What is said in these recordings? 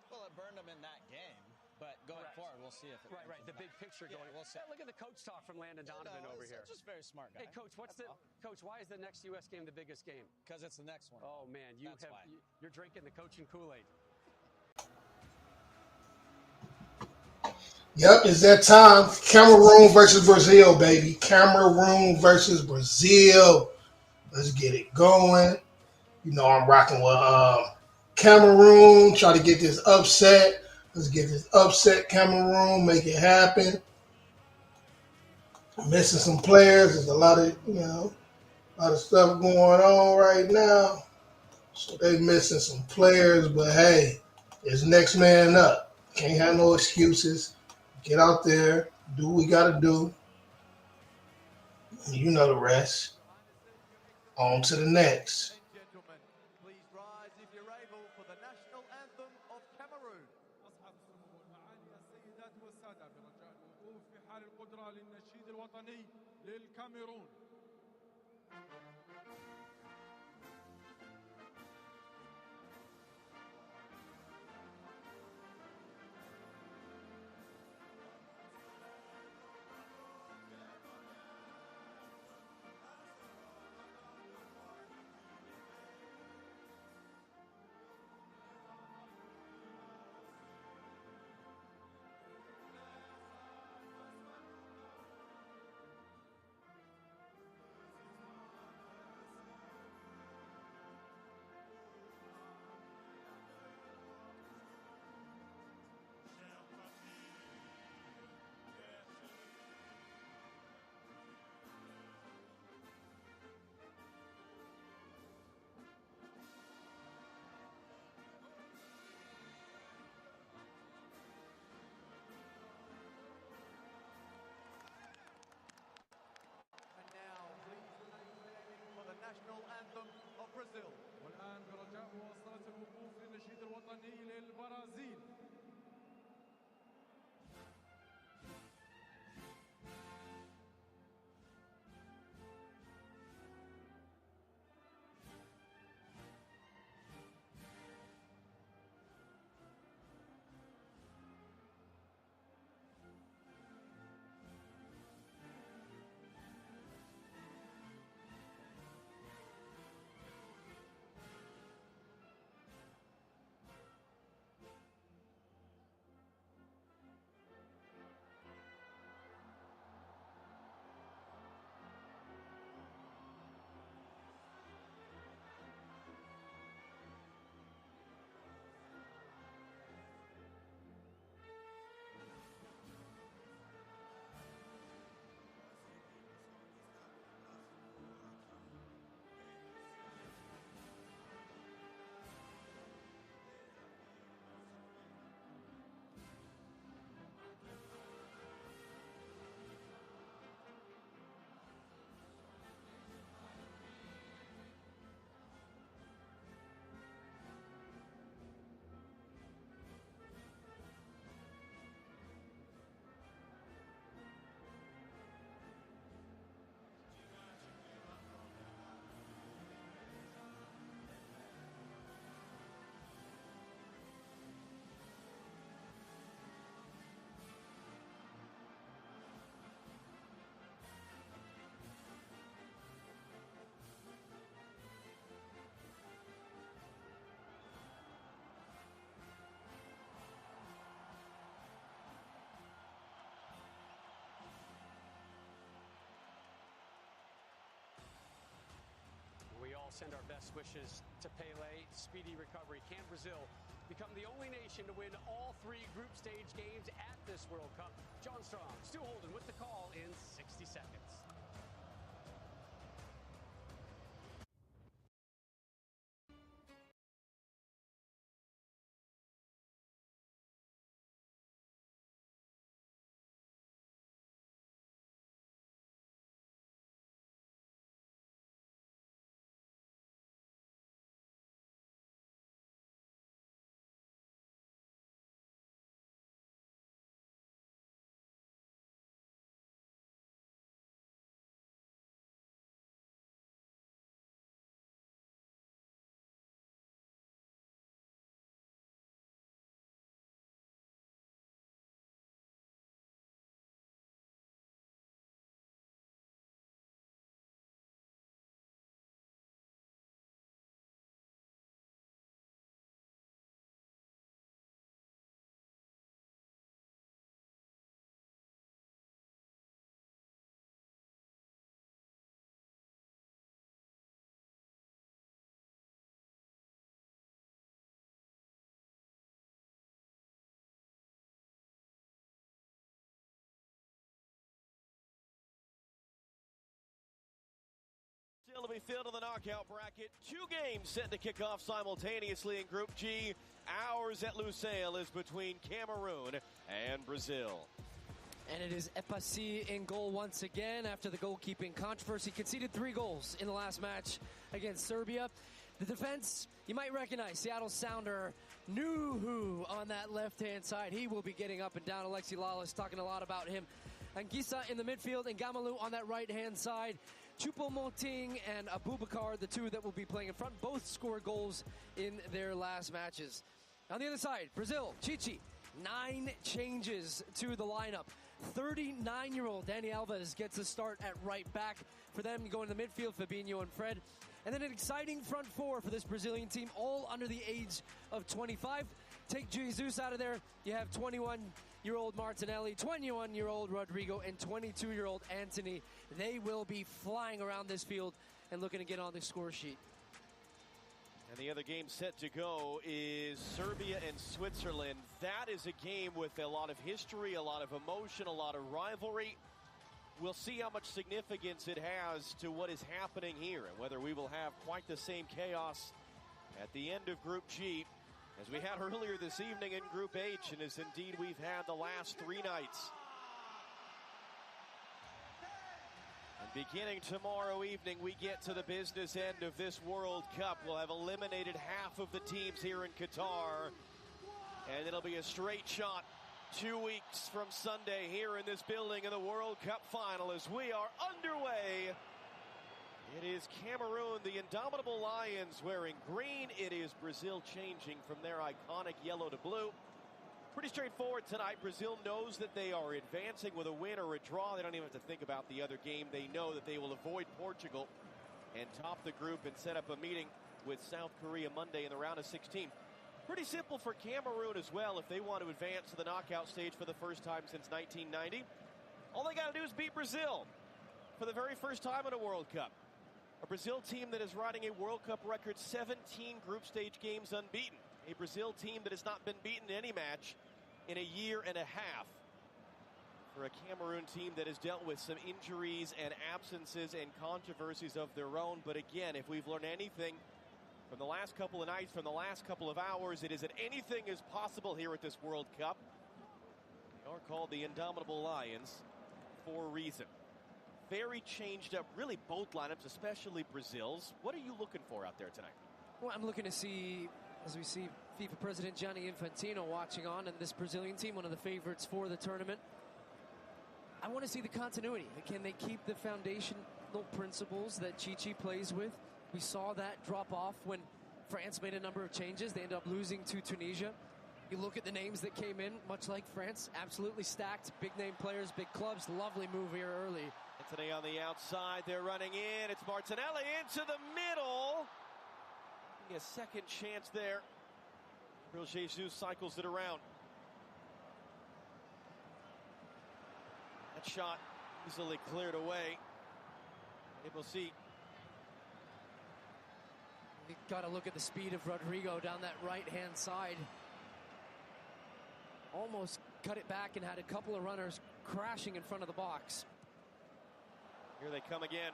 Well, it burned them in that game, but going forward, we'll see if it Right. The big picture going. We'll see. Hey, look at the coach talk from Landon Donovan over here. Just very smart guy. Hey, coach, coach? Why is the next U.S. game the biggest game? Because it's the next one. Oh man, you're drinking the coaching Kool-Aid. Yep, it's that time. Cameroon versus Brazil, baby. Cameroon versus Brazil. Let's get it going. You know I'm rocking with Cameroon. Try to get this upset. Let's get this upset, Cameroon. Make it happen. Missing some players. There's a lot of stuff going on right now. So they missing some players, but hey, it's next man up. Can't have no excuses. Get out there, do what we gotta do. You know the rest. On to the next. Gentlemen, please rise if you're able for the national anthem of Cameroon. أصحاب السمو والمعالي السيدات والسادة برجاء الوقوف في حال القدرة للنشيد الوطني للكاميرون. National anthem of Brazil. والآن برجاء مواصلة الوقوف للنشيد الوطني للبرازيل. We all send our best wishes to Pele. Speedy recovery. Can Brazil become the only nation to win all 3 group stage games at this World Cup? John Strong, Stu Holden with the call in 60 seconds. To be filled in the knockout bracket. 2 games set to kick off simultaneously in Group G. Ours at Lusail is between Cameroon and Brazil. And it is Epassi in goal once again after the goalkeeping controversy. Conceded 3 goals in the last match against Serbia. The defense, you might recognize Seattle Sounder Nuhu on that left-hand side. He will be getting up and down. Alexi Lawless talking a lot about him. Anguissa in the midfield and Gamalu on that right-hand side. Choupo-Moting and Abubakar, the 2 that will be playing in front, both scored goals in their last matches. On the other side, Brazil, Chichi, 9 changes to the lineup. 39-year-old Dani Alves gets a start at right back for them, going to the midfield, Fabinho and Fred. And then an exciting front 4 for this Brazilian team, all under the age of 25. Take Jesus out of there, you have 21-year-old Martinelli, 21-year-old Rodrigo, and 22-year-old Anthony. They will be flying around this field and looking to get on the score sheet. And the other game set to go is Serbia and Switzerland. That is a game with a lot of history, a lot of emotion, a lot of rivalry. We'll see how much significance it has to what is happening here and whether we will have quite the same chaos at the end of Group G as we had earlier this evening in Group H, and as indeed we've had the last 3 nights. And beginning tomorrow evening, we get to the business end of this World Cup. We'll have eliminated half of the teams here in Qatar, and it'll be a straight shot 2 weeks from Sunday here in this building in the World Cup final as we are underway. It is Cameroon, the indomitable Lions, wearing green. It is Brazil changing from their iconic yellow to blue. Pretty straightforward tonight. Brazil knows that they are advancing with a win or a draw. They don't even have to think about the other game. They know that they will avoid Portugal and top the group and set up a meeting with South Korea Monday in the round of 16. Pretty simple for Cameroon as well if they want to advance to the knockout stage for the first time since 1990. All they got to do is beat Brazil for the very first time in a World Cup. A Brazil team that is riding a World Cup record 17 group stage games unbeaten. A Brazil team that has not been beaten in any match in a year and a half. For a Cameroon team that has dealt with some injuries and absences and controversies of their own. But again, if we've learned anything from the last couple of nights, from the last couple of hours, it is that anything is possible here at this World Cup. They are called the Indomitable Lions for a reason. Very changed up, really both lineups, especially Brazil's. What are you looking for out there tonight? Well, I'm looking to see, as we see FIFA President Gianni Infantino watching on, and this Brazilian team, one of the favorites for the tournament. I want to see the continuity. Can they keep the foundational principles that Chichi plays with? We saw that drop off when France made a number of changes. They ended up losing to Tunisia. You look at the names that came in, much like France, absolutely stacked. Big name players, big clubs. Lovely move here early. Anthony on the outside. They're running in. It's Martinelli into the middle. A second chance there. Real Jesus cycles it around. That shot easily cleared away. We'll see. You've got to look at the speed of Rodrigo down that right-hand side. Almost cut it back and had a couple of runners crashing in front of the box. Here they come again.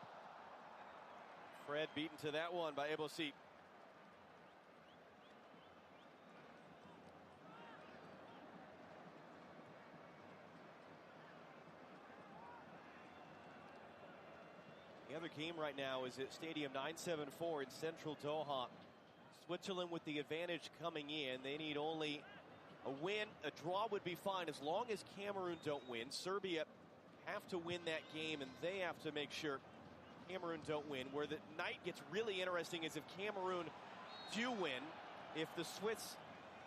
Fred beaten to that one by Ebosi. The other game right now is at Stadium 974 in central Doha. Switzerland with the advantage coming in. They need only a win. A draw would be fine as long as Cameroon don't win. Serbia have to win that game, and they have to make sure Cameroon don't win. Where the night gets really interesting is if Cameroon do win, if the Swiss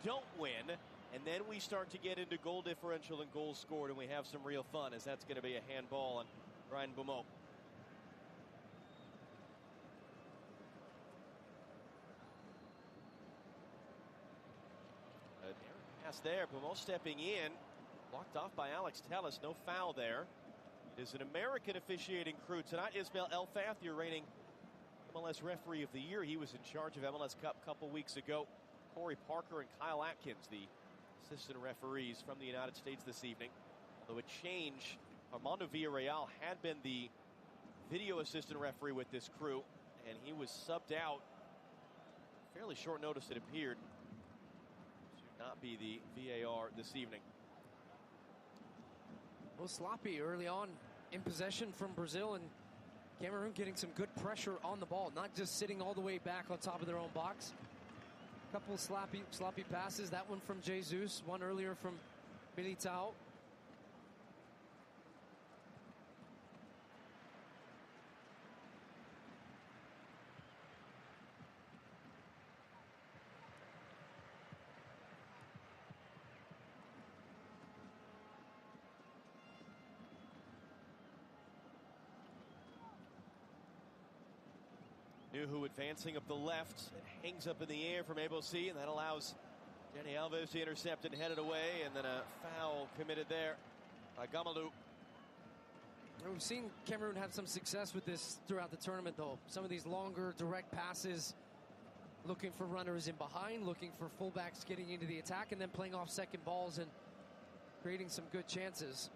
don't win, and then we start to get into goal differential and goals scored, and we have some real fun, as that's going to be a handball on Brian Beaumont. Pass there, Beaumont stepping in, blocked off by Alex Telles, no foul there. It is an American officiating crew tonight. Ismail Elfath, reigning MLS Referee of the Year. He was in charge of MLS Cup a couple weeks ago. Corey Parker and Kyle Atkins, the assistant referees from the United States this evening. Although a change, Armando Villarreal had been the video assistant referee with this crew. and he was subbed out. Fairly short notice, it appeared, to not be the VAR this evening. Well, sloppy early on in possession from Brazil, and Cameroon getting some good pressure on the ball, not just sitting all the way back on top of their own box. A couple of sloppy passes. That one from Jesus, one earlier from Militao. Nuhu advancing up the left, hangs up in the air from Ebosi, and that allows Dani Alves to intercept and head it away, and then a foul committed there by Gamalou. We've seen Cameroon have some success with this throughout the tournament, though. Some of these longer, direct passes, looking for runners in behind, looking for fullbacks getting into the attack, and then playing off second balls and creating some good chances.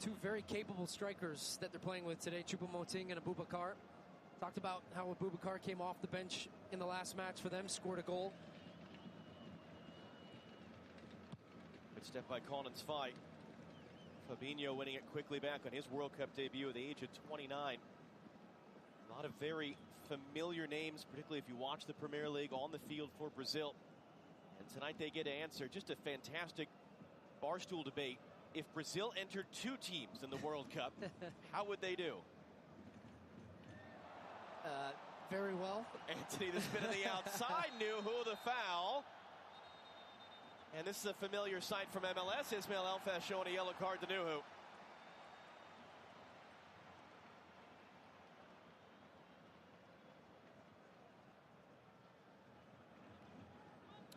Two very capable strikers that they're playing with today, Choupo-Moting and Aboubakar. Talked about how Aboubakar came off the bench in the last match for them, scored a goal. Good step by Collins Fight. Fabinho winning it quickly back on his World Cup debut at the age of 29. A lot of very familiar names, particularly if you watch the Premier League, on the field for Brazil. And tonight they get to answer just a fantastic barstool debate. If Brazil entered two teams in the World Cup, how would they do? Very well. Anthony, the spin on the outside, Nuhu the foul. And this is a familiar sight from MLS. Ismail Elfas showing a yellow card to Nuhu.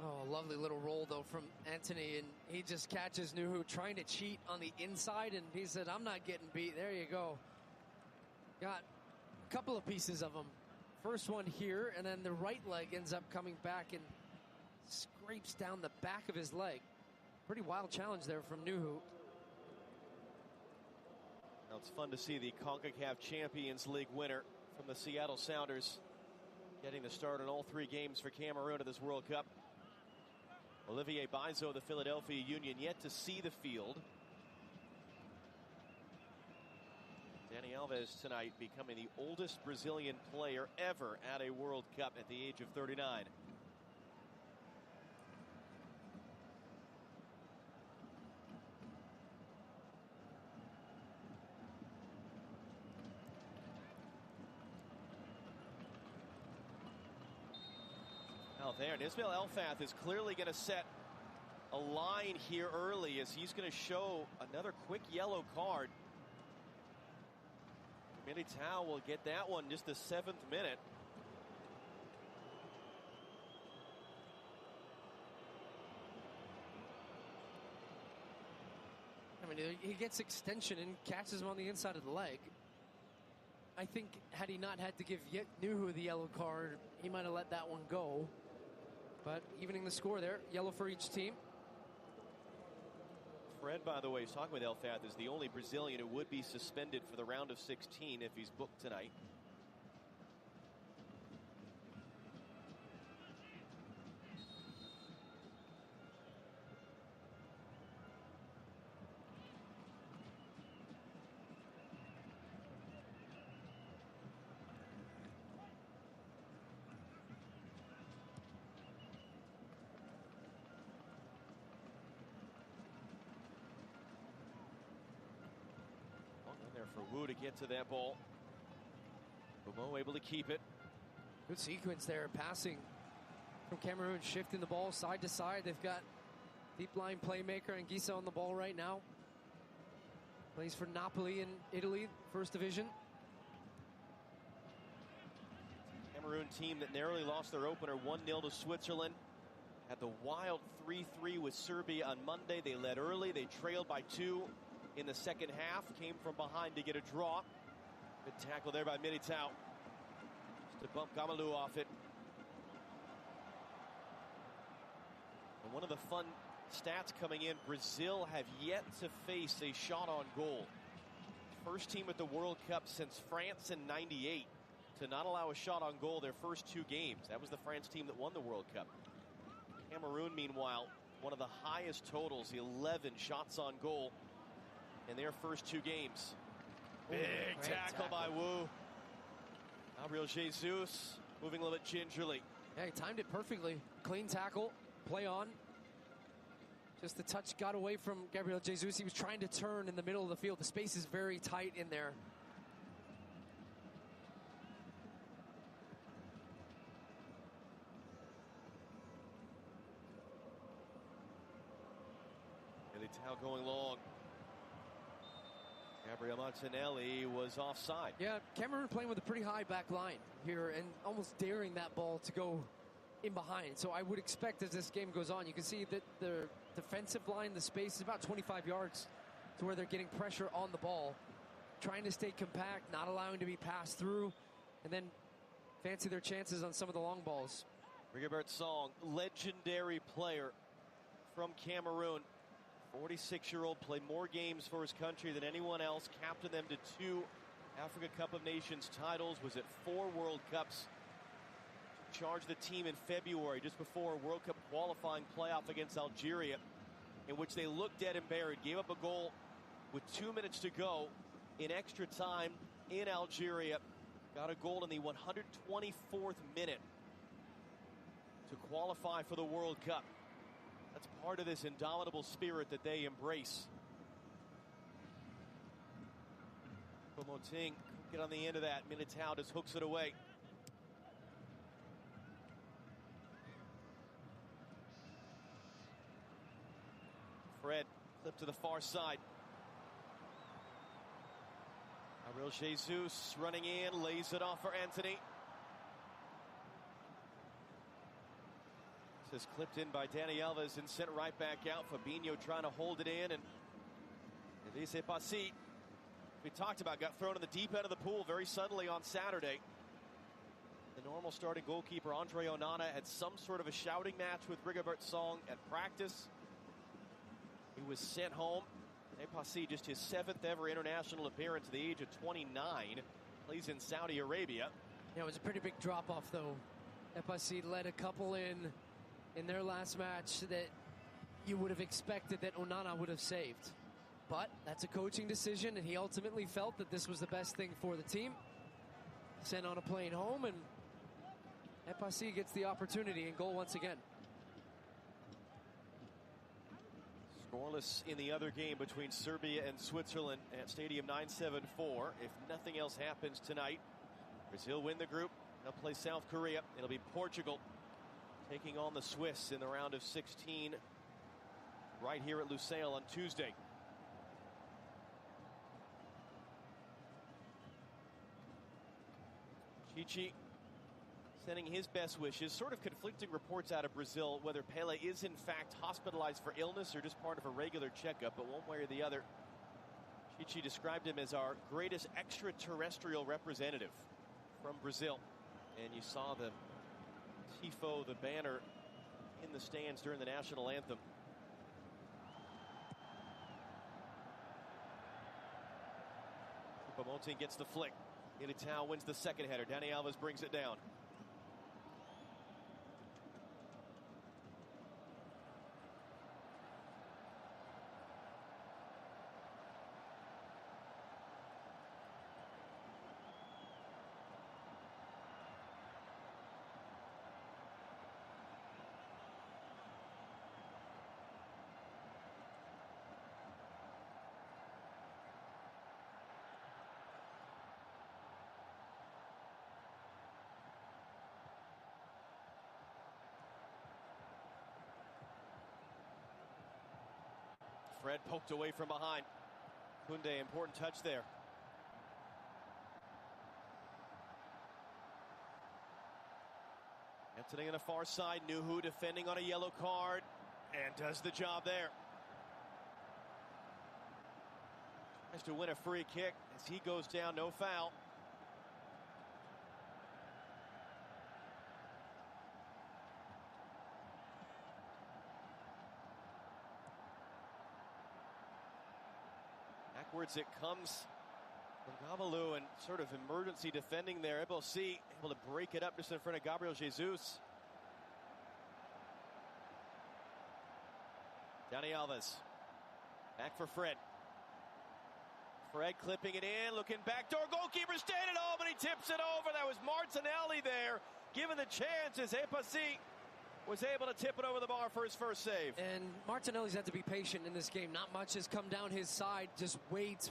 Oh, a lovely little roll, though, from Anthony, and he just catches Nuhu trying to cheat on the inside, and he said, I'm not getting beat. There you go. Got a couple of pieces of him. First one here, and then the right leg ends up coming back and scrapes down the back of his leg. Pretty wild challenge there from Nuhu. Now it's fun to see the CONCACAF Champions League winner from the Seattle Sounders getting the start in all three games for Cameroon at this World Cup. Olivier Baizo, the Philadelphia Union, yet to see the field. Dani Alves tonight becoming the oldest Brazilian player ever at a World Cup at the age of 39. Out there, and Ismail Elfas is clearly going to set a line here early as he's going to show another quick yellow card. Militao will get that one just the 7th minute. I mean, he gets extension and catches him on the inside of the leg. I think had he not had to give Nuhu the yellow card, he might have let that one go. But evening the score there, yellow for each team. Fred, by the way, is talking with Elfas, is the only Brazilian who would be suspended for the round of 16 if he's booked tonight. For Wu to get to that ball. Bomo able to keep it. Good sequence there, passing from Cameroon, shifting the ball side to side. They've got deep line playmaker Anguissa on the ball right now. Plays for Napoli in Italy, first division. Cameroon team that narrowly lost their opener 1-0 to Switzerland. Had the wild 3-3 with Serbia on Monday. They led early. They trailed by 2 in the second half. Came from behind to get a draw. Good tackle there by Militao. Just to bump Gamalou off it. And one of the fun stats coming in, Brazil have yet to face a shot on goal. First team at the World Cup since France in '98 to not allow a shot on goal their first 2 games. That was the France team that won the World Cup. Cameroon, meanwhile, one of the highest totals, 11 shots on goal in their first 2 games. Big tackle by Wu. Gabriel Jesus moving a little bit gingerly. Yeah, he timed it perfectly. Clean tackle, play on. Just the touch got away from Gabriel Jesus. He was trying to turn in the middle of the field. The space is very tight in there. Militao going long. Gabriel Martinelli was offside. Yeah, Cameroon playing with a pretty high back line here and almost daring that ball to go in behind. So I would expect as this game goes on, you can see that the defensive line, the space is about 25 yards to where they're getting pressure on the ball, trying to stay compact, not allowing to be passed through, and then fancy their chances on some of the long balls. Rigobert Song, legendary player from Cameroon. 46-year-old, played more games for his country than anyone else, captained them to 2 Africa Cup of Nations titles, was at 4 World Cups, charged the team in February just before a World Cup qualifying playoff against Algeria, in which they looked dead and buried, gave up a goal with 2 minutes to go in extra time in Algeria, got a goal in the 124th minute to qualify for the World Cup. That's part of this indomitable spirit that they embrace. Moting get on the end of that. Militao just hooks it away. Fred flip to the far side. Gabriel Jesus running in, lays it off for Anthony. This is clipped in by Dani Alves and sent right back out. Fabinho trying to hold it in, and Elise Passy, we talked about, got thrown in the deep end of the pool very suddenly on Saturday. The normal starting goalkeeper Andre Onana had some sort of a shouting match with Rigobert Song at practice. He was sent home. Passy, just his 7th ever international appearance at the age of 29, plays in Saudi Arabia. Yeah, it was a pretty big drop off though. Passy led a couple in their last match that you would have expected that Onana would have saved. But that's a coaching decision, and he ultimately felt that this was the best thing for the team. Sent on a plane home, and Passy gets the opportunity in goal once again. Scoreless in the other game between Serbia and Switzerland at Stadium 974. If nothing else happens tonight, Brazil win the group. They'll play South Korea. It'll be Portugal taking on the Swiss in the round of 16 right here at Lusail on Tuesday. Chichi sending his best wishes. Sort of conflicting reports out of Brazil whether Pele is in fact hospitalized for illness or just part of a regular checkup, but one way or the other, Chichi described him as our greatest extraterrestrial representative from Brazil. And you saw the tifo, the banner, in the stands during the national anthem. Moting gets the flick. Militao wins the second header. Dani Alves brings it down. Fred poked away from behind. Koundé, important touch there. Anthony on the far side. Nuhu defending on a yellow card and does the job there. Tries to win a free kick as he goes down, no foul. Backwards it comes Gamalu and sort of emergency defending there. Able to break it up just in front of Gabriel Jesus. Dani Alves. Back for Fred. Fred clipping it in, looking backdoor. Goalkeeper stayed at home, and he tips it over. That was Martinelli there, given the chances. Epassi was able to tip it over the bar for his first save. And Martinelli's had to be patient in this game. Not much has come down his side. Just waits.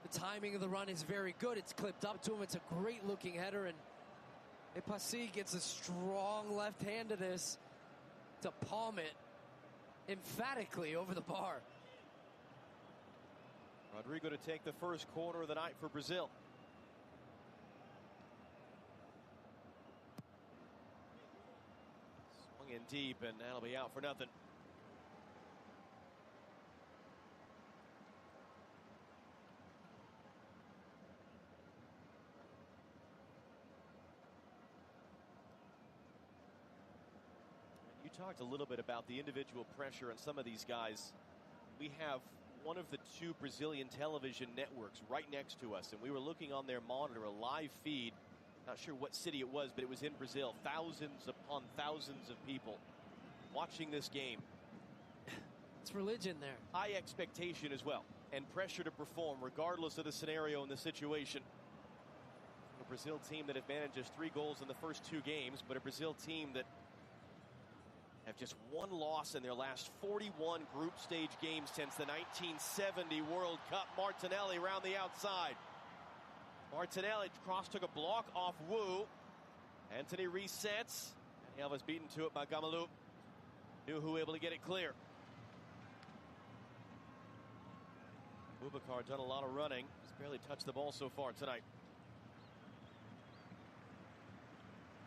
The timing of the run is very good. It's clipped up to him. It's a great-looking header, and Epassi gets a strong left hand to this to palm it emphatically over the bar. Rodrigo to take the first corner of the night for Brazil. Swung in deep, and that'll be out for nothing. You talked a little bit about the individual pressure on some of these guys. We have one of the two Brazilian television networks right next to us, and we were looking on their monitor, a live feed. Not sure what city it was, but it was in Brazil. Thousands upon thousands of people watching this game. It's religion there. High expectation as well, and pressure to perform regardless of the scenario and the situation. A Brazil team that have managed just 3 goals in the first 2 games, but a Brazil team that have just 1 loss in their last 41 group stage games since the 1970 World Cup. Martinelli around the outside. Martinelli took a block off Wu. Anthony resets. And Alves beaten to it by Gamalu. Nuhu able to get it clear. Boubacar done a lot of running. He's barely touched the ball so far tonight.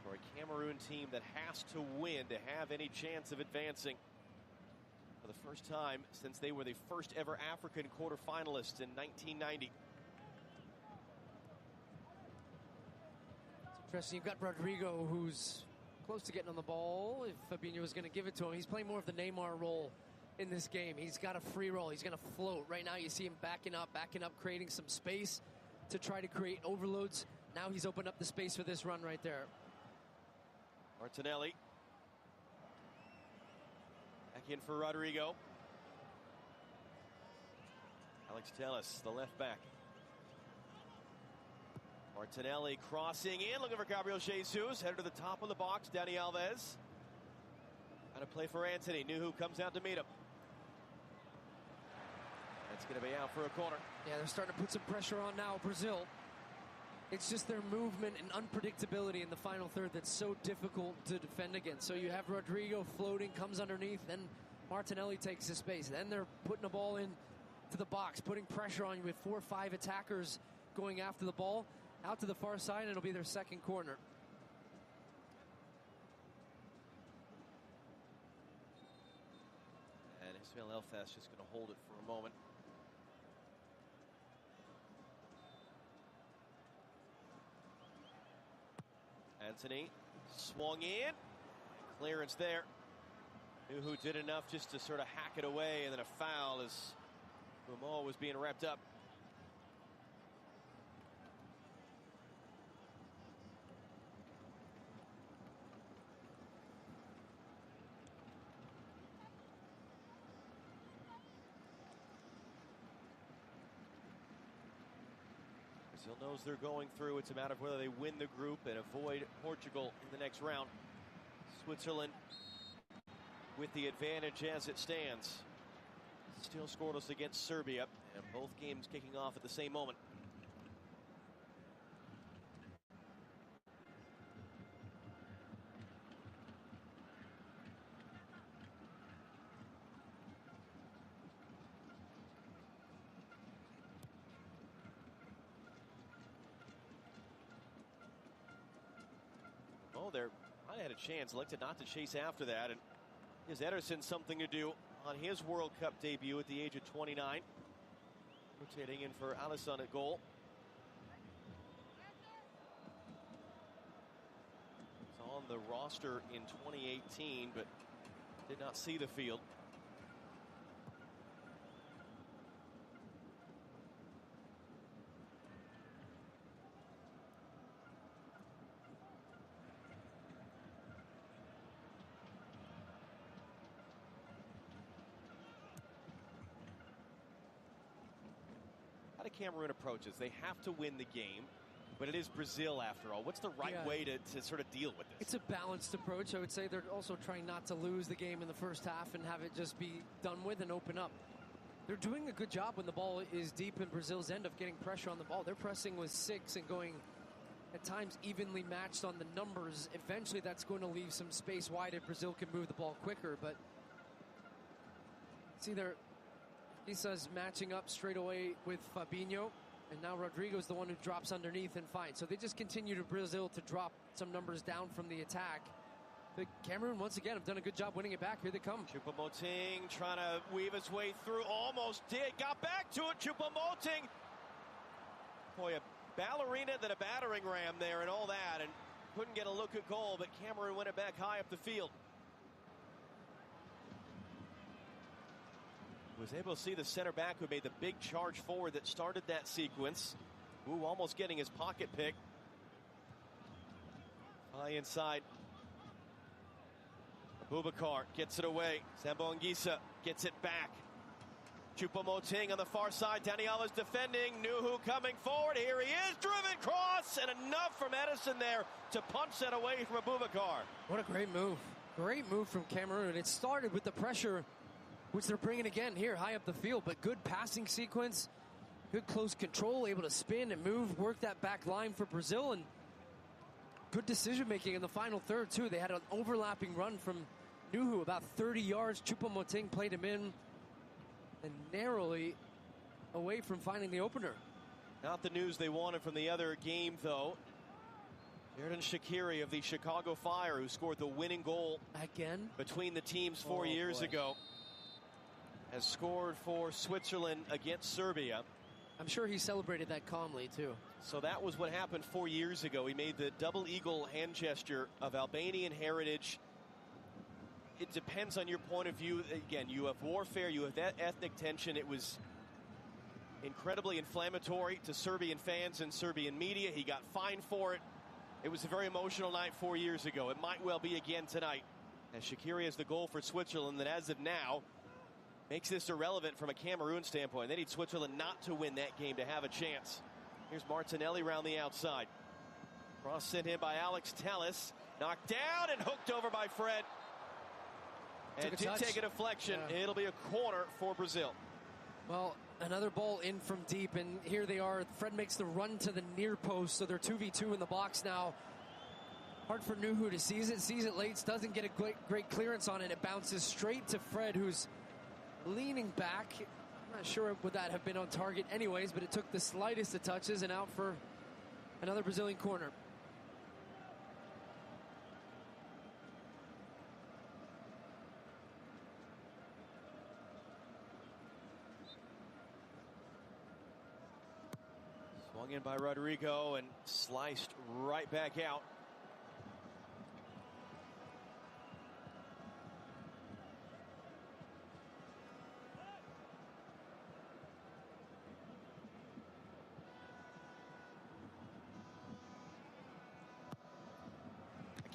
For a Cameroon team that has to win to have any chance of advancing. For the first time since they were the first ever African quarterfinalists in 1990. It's interesting. You've got Rodrigo, who's close to getting on the ball. If Fabinho was going to give it to him, he's playing more of the Neymar role in this game. He's got a free roll. He's going to float. Right now you see him backing up, creating some space to try to create overloads. Now he's opened up the space for this run right there. Martinelli. Back in for Rodrigo. Alex Telles, the left back. Martinelli crossing in, looking for Gabriel Jesus. Headed to the top of the box, Dani Alves. Got to play for Anthony. Nuhu comes out to meet him. It's going to be out for a corner. Yeah, they're starting to put some pressure on now, Brazil. It's just their movement and unpredictability in the final third that's so difficult to defend against. So you have Rodrigo floating, comes underneath, then Martinelli takes his space. Then they're putting the ball in to the box, putting pressure on you with 4 or 5 attackers going after the ball. Out to the far side, and it'll be their second corner. And Ismail Elfas just going to hold it for a moment. Anthony swung in. Clearance there. Nuhu did enough just to sort of hack it away, and then a foul as Momo was being wrapped up. Brazil knows they're going through. It's a matter of whether they win the group and avoid Portugal in the next round. Switzerland with the advantage as it stands. Still scoreless against Serbia, and both games kicking off at the same moment. Oh, there might have had a chance, elected not to chase after that, and gives Ederson something to do on his World Cup debut at the age of 29. Rotating in for Alisson at goal. He's on the roster in 2018, but did not see the field. Cameroon approaches. They have to win the game, but it is Brazil after all. What's the right way to sort of deal with this? It's a balanced approach. I would say they're also trying not to lose the game in the first half and have it just be done with and open up. They're doing a good job when the ball is deep in Brazil's end of getting pressure on the ball. They're pressing with 6 and going at times evenly matched on the numbers. Eventually that's going to leave some space wide if Brazil can move the ball quicker. But see there, Isa's matching up straight away with Fabinho. And now Rodrigo's the one who drops underneath and finds. So they just continue to Brazil to drop some numbers down from the attack. But Cameroon, once again, have done a good job winning it back. Here they come. Choupo-Moting trying to weave his way through. Almost did. Got back to it. Choupo-Moting. Boy, a ballerina than a battering ram there and all that. And couldn't get a look at goal, but Cameroon went it back high up the field. Was able to see the center back who made the big charge forward that started that sequence. Ooh, almost getting his pocket picked. High inside. Boubacar gets it away. Sambo Anguissa gets it back. Choupo-Moting on the far side. Dani Alves defending. Nuhu coming forward. Here he is. Driven cross. And enough from Edison there to punch that away from Boubacar. What a great move. Great move from Cameroon. It started with the pressure, which they're bringing again here high up the field. But good passing sequence. Good close control. Able to spin and move. Work that back line for Brazil. And good decision making in the final third, too. They had an overlapping run from Nuhu, about 30 yards. Choupo-Moting played him in and narrowly away from finding the opener. Not the news they wanted from the other game, though. Xherdan Shaqiri of the Chicago Fire, who scored the winning goal again between the teams 4 years ago, has scored for Switzerland against Serbia. I'm sure he celebrated that calmly, too. So that was what happened 4 years ago. He made the double eagle hand gesture of Albanian heritage. It depends on your point of view. Again, you have warfare, you have that ethnic tension. It was incredibly inflammatory to Serbian fans and Serbian media. He got fined for it. It was a very emotional night 4 years ago. It might well be again tonight, as Shaqiri has the goal for Switzerland that as of now makes this irrelevant from a Cameroon standpoint. They need Switzerland not to win that game to have a chance. Here's Martinelli around the outside. Cross sent in by Alex Telles. Knocked down and hooked over by Fred. And did take a deflection. Yeah. It'll be a corner for Brazil. Well, another ball in from deep, and here they are. Fred makes the run to the near post, so they're 2v2 in the box now. Hard for Nuhu to seize it late, doesn't get a great clearance on it. It bounces straight to Fred, who's leaning back. I'm not sure would that have been on target anyways, but it took the slightest of touches and out for another Brazilian corner. Swung in by Rodrigo and sliced right back out.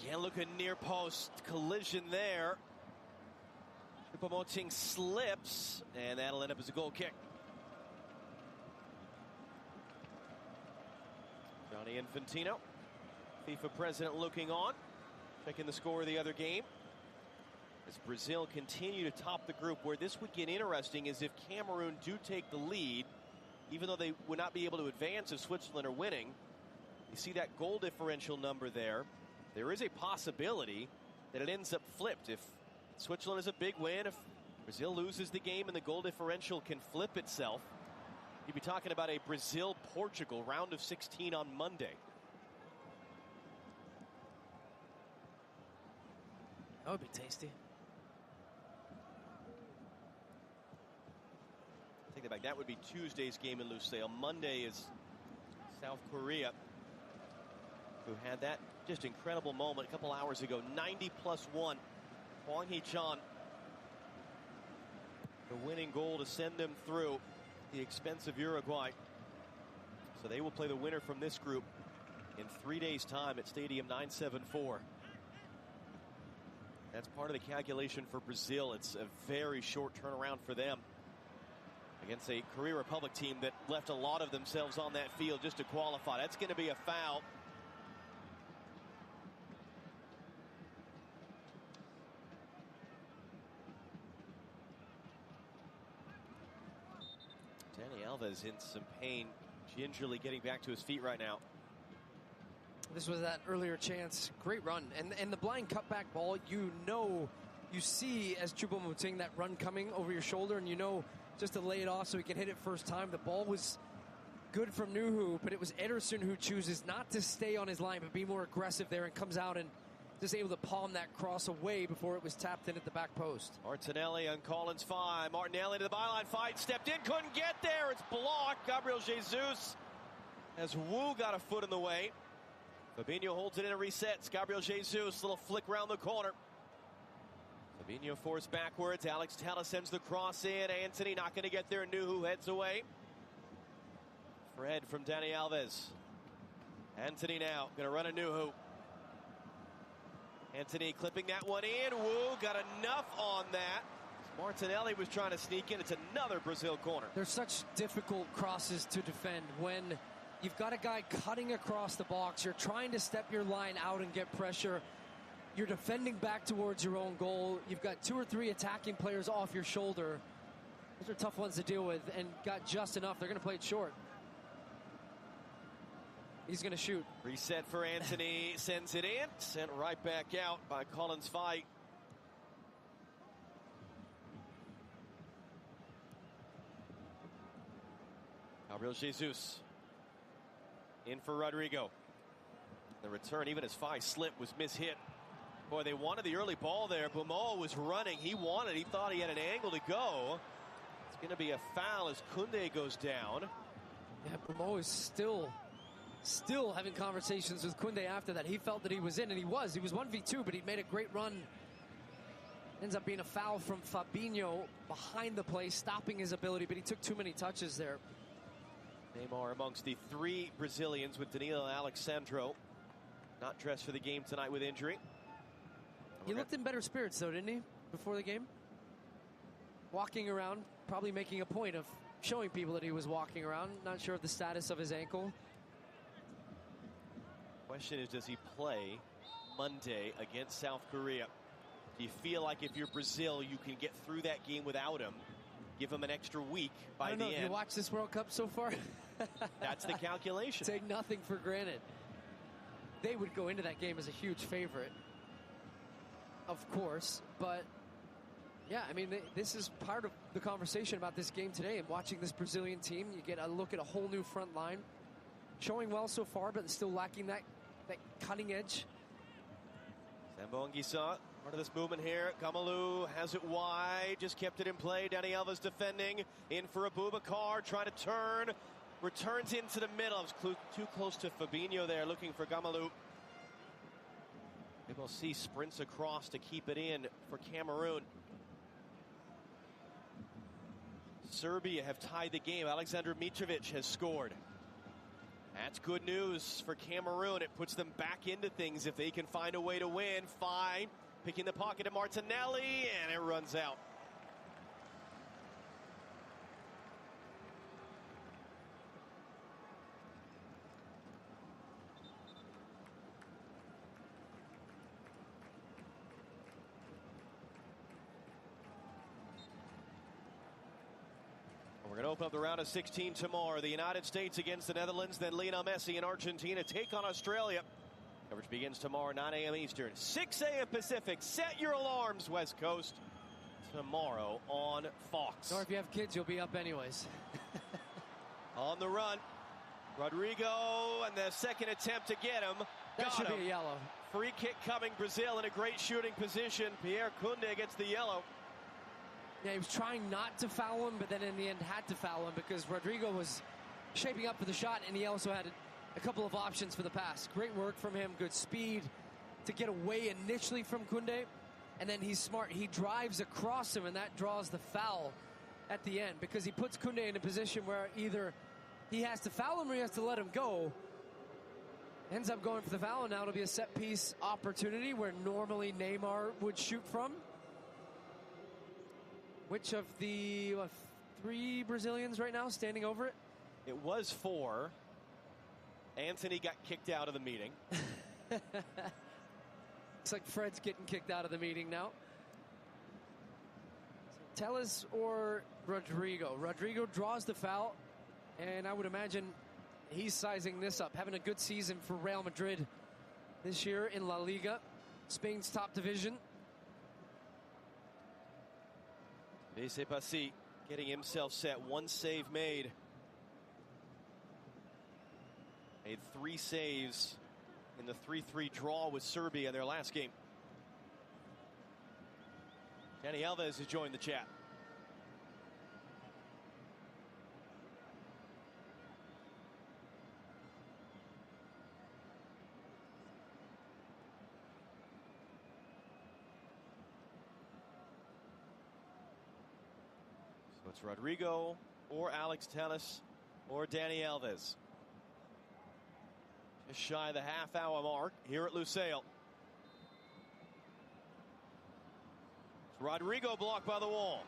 Again, look at near post collision there. Choupo-Moting slips, and that'll end up as a goal kick. Johnny Infantino, FIFA president, looking on, checking the score of the other game. As Brazil continue to top the group, where this would get interesting is if Cameroon do take the lead, even though they would not be able to advance if Switzerland are winning. You see that goal differential number there. There is a possibility that it ends up flipped. If Switzerland is a big win, if Brazil loses the game and the goal differential can flip itself, you'd be talking about a Brazil-Portugal round of 16 on Monday. That would be tasty. Take that back. That would be Tuesday's game in Lusail. Monday is South Korea, who had that just incredible moment a couple hours ago. 90+1. Hwang Hee-chan, the winning goal to send them through the expense of Uruguay. So they will play the winner from this group in 3 days' time at Stadium 974. That's part of the calculation for Brazil. It's a very short turnaround for them. against a Korea Republic team that left a lot of themselves on that field just to qualify. That's going to be a foul. Dani Alves in some pain, gingerly getting back to his feet right now. This was that earlier chance. Great run. And the blind cutback ball, you see as Choupo-Moting that run coming over your shoulder, and you know just to lay it off so he can hit it first time. The ball was good from Nuhu, but it was Ederson who chooses not to stay on his line but be more aggressive there and comes out and just able to palm that cross away before it was tapped in at the back post. Martinelli on Collins 5. Martinelli to the byline fight. Stepped in, couldn't get there. It's blocked. Gabriel Jesus as Wu got a foot in the way. Fabinho holds it in and resets. Gabriel Jesus, little flick around the corner. Fabinho forced backwards. Alex Telles sends the cross in. Anthony not going to get there. Nuhu heads away. Fred from Dani Alves. Anthony now going to run a Nuhu. Anthony clipping that one in. Wu got enough on that. Martinelli was trying to sneak in. It's another Brazil corner. There's such difficult crosses to defend when you've got a guy cutting across the box. You're trying to step your line out and get pressure. You're defending back towards your own goal. You've got 2 or 3 attacking players off your shoulder. Those are tough ones to deal with, and got just enough. They're going to play it short. He's going to shoot. Reset for Anthony. Sends it in. Sent right back out by Collins Fight. Gabriel Jesus. In for Rodrigo. The return, even as Fight slipped, was mishit. Boy, they wanted the early ball there. Bumo was running. He thought he had an angle to go. It's going to be a foul as Koundé goes down. Yeah, Bumo is still having conversations with Koundé after that. He felt that he was in, and he was. He was 1v2, but he made a great run. Ends up being a foul from Fabinho behind the play, stopping his ability, but he took too many touches there. Neymar amongst the 3 Brazilians with Danilo Alexandro. Not dressed for the game tonight with injury. He looked in better spirits, though, didn't he, before the game? Walking around, probably making a point of showing people that he was walking around. Not sure of the status of his ankle. Question is, does he play Monday against South Korea? Do you feel like if you're Brazil, you can get through that game without him? Give him an extra week by the end. Have you watched this World Cup so far? That's the calculation. Take nothing for granted. They would go into that game as a huge favorite, of course, but yeah, I mean, this is part of the conversation about this game today. And watching this Brazilian team, you get a look at a whole new front line, showing well so far, but still lacking that cutting edge. Sambo Anguissa, part of this movement here. Kamalu has it wide, just kept it in play. Dani Alves defending, in for Abubakar, trying to turn, returns into the middle. It was too close to Fabinho there, looking for Kamalu. We will see sprints across to keep it in for Cameroon. Serbia have tied the game. Aleksandar Mitrovic has scored. That's good news for Cameroon. It puts them back into things if they can find a way to win. Fine. Picking the pocket of Martinelli, and it runs out. We're going to open up the round of 16 tomorrow. The United States against the Netherlands, then Lionel Messi and Argentina take on Australia. Coverage begins tomorrow, 9 a.m. Eastern, 6 a.m. Pacific. Set your alarms, West Coast. Tomorrow on Fox. Or if you have kids, you'll be up anyways. On the run. Rodrigo, and the second attempt to get him. That should be a yellow. Free kick coming. Brazil in a great shooting position. Pierre Koundé gets the yellow. Yeah, he was trying not to foul him, but then in the end had to foul him because Rodrigo was shaping up for the shot, and he also had a couple of options for the pass. Great work from him, good speed to get away initially from Koundé, and then he's smart. He drives across him, and that draws the foul at the end because he puts Koundé in a position where either he has to foul him or he has to let him go. Ends up going for the foul, and now it'll be a set-piece opportunity where normally Neymar would shoot from. Which of the 3 Brazilians right now standing over it? It was 4. Anthony got kicked out of the meeting. Looks like Fred's getting kicked out of the meeting now. So Telles or Rodrigo? Rodrigo draws the foul, and I would imagine he's sizing this up. Having a good season for Real Madrid this year in La Liga, Spain's top division. Bese Passi getting himself set. 1 save made. Made 3 saves in the 3-3 draw with Serbia in their last game. Dani Alves has joined the chat. So it's Rodrigo or Alex Telles or Dani Alves. Just shy of the half-hour mark here at Lusail. Rodrigo blocked by the wall.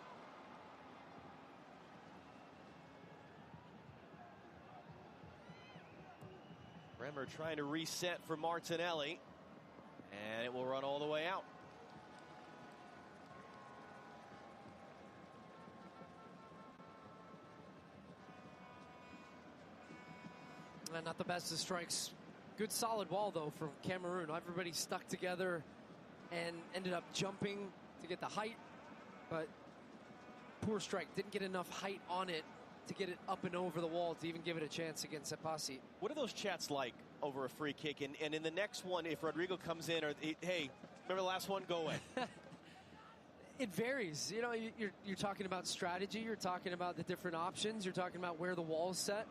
Bremer trying to reset for Martinelli, and it will run all the way out. Not the best of strikes. Good solid wall, though, from Cameroon. Everybody stuck together and ended up jumping to get the height, but poor strike. Didn't get enough height on it to get it up and over the wall to even give it a chance against Epassi. What are those chats like over a free kick? And in the next one, if Rodrigo comes in, or hey, remember the last one? Go away. It varies. You know, you're talking about strategy. You're talking about the different options. You're talking about where the wall's set.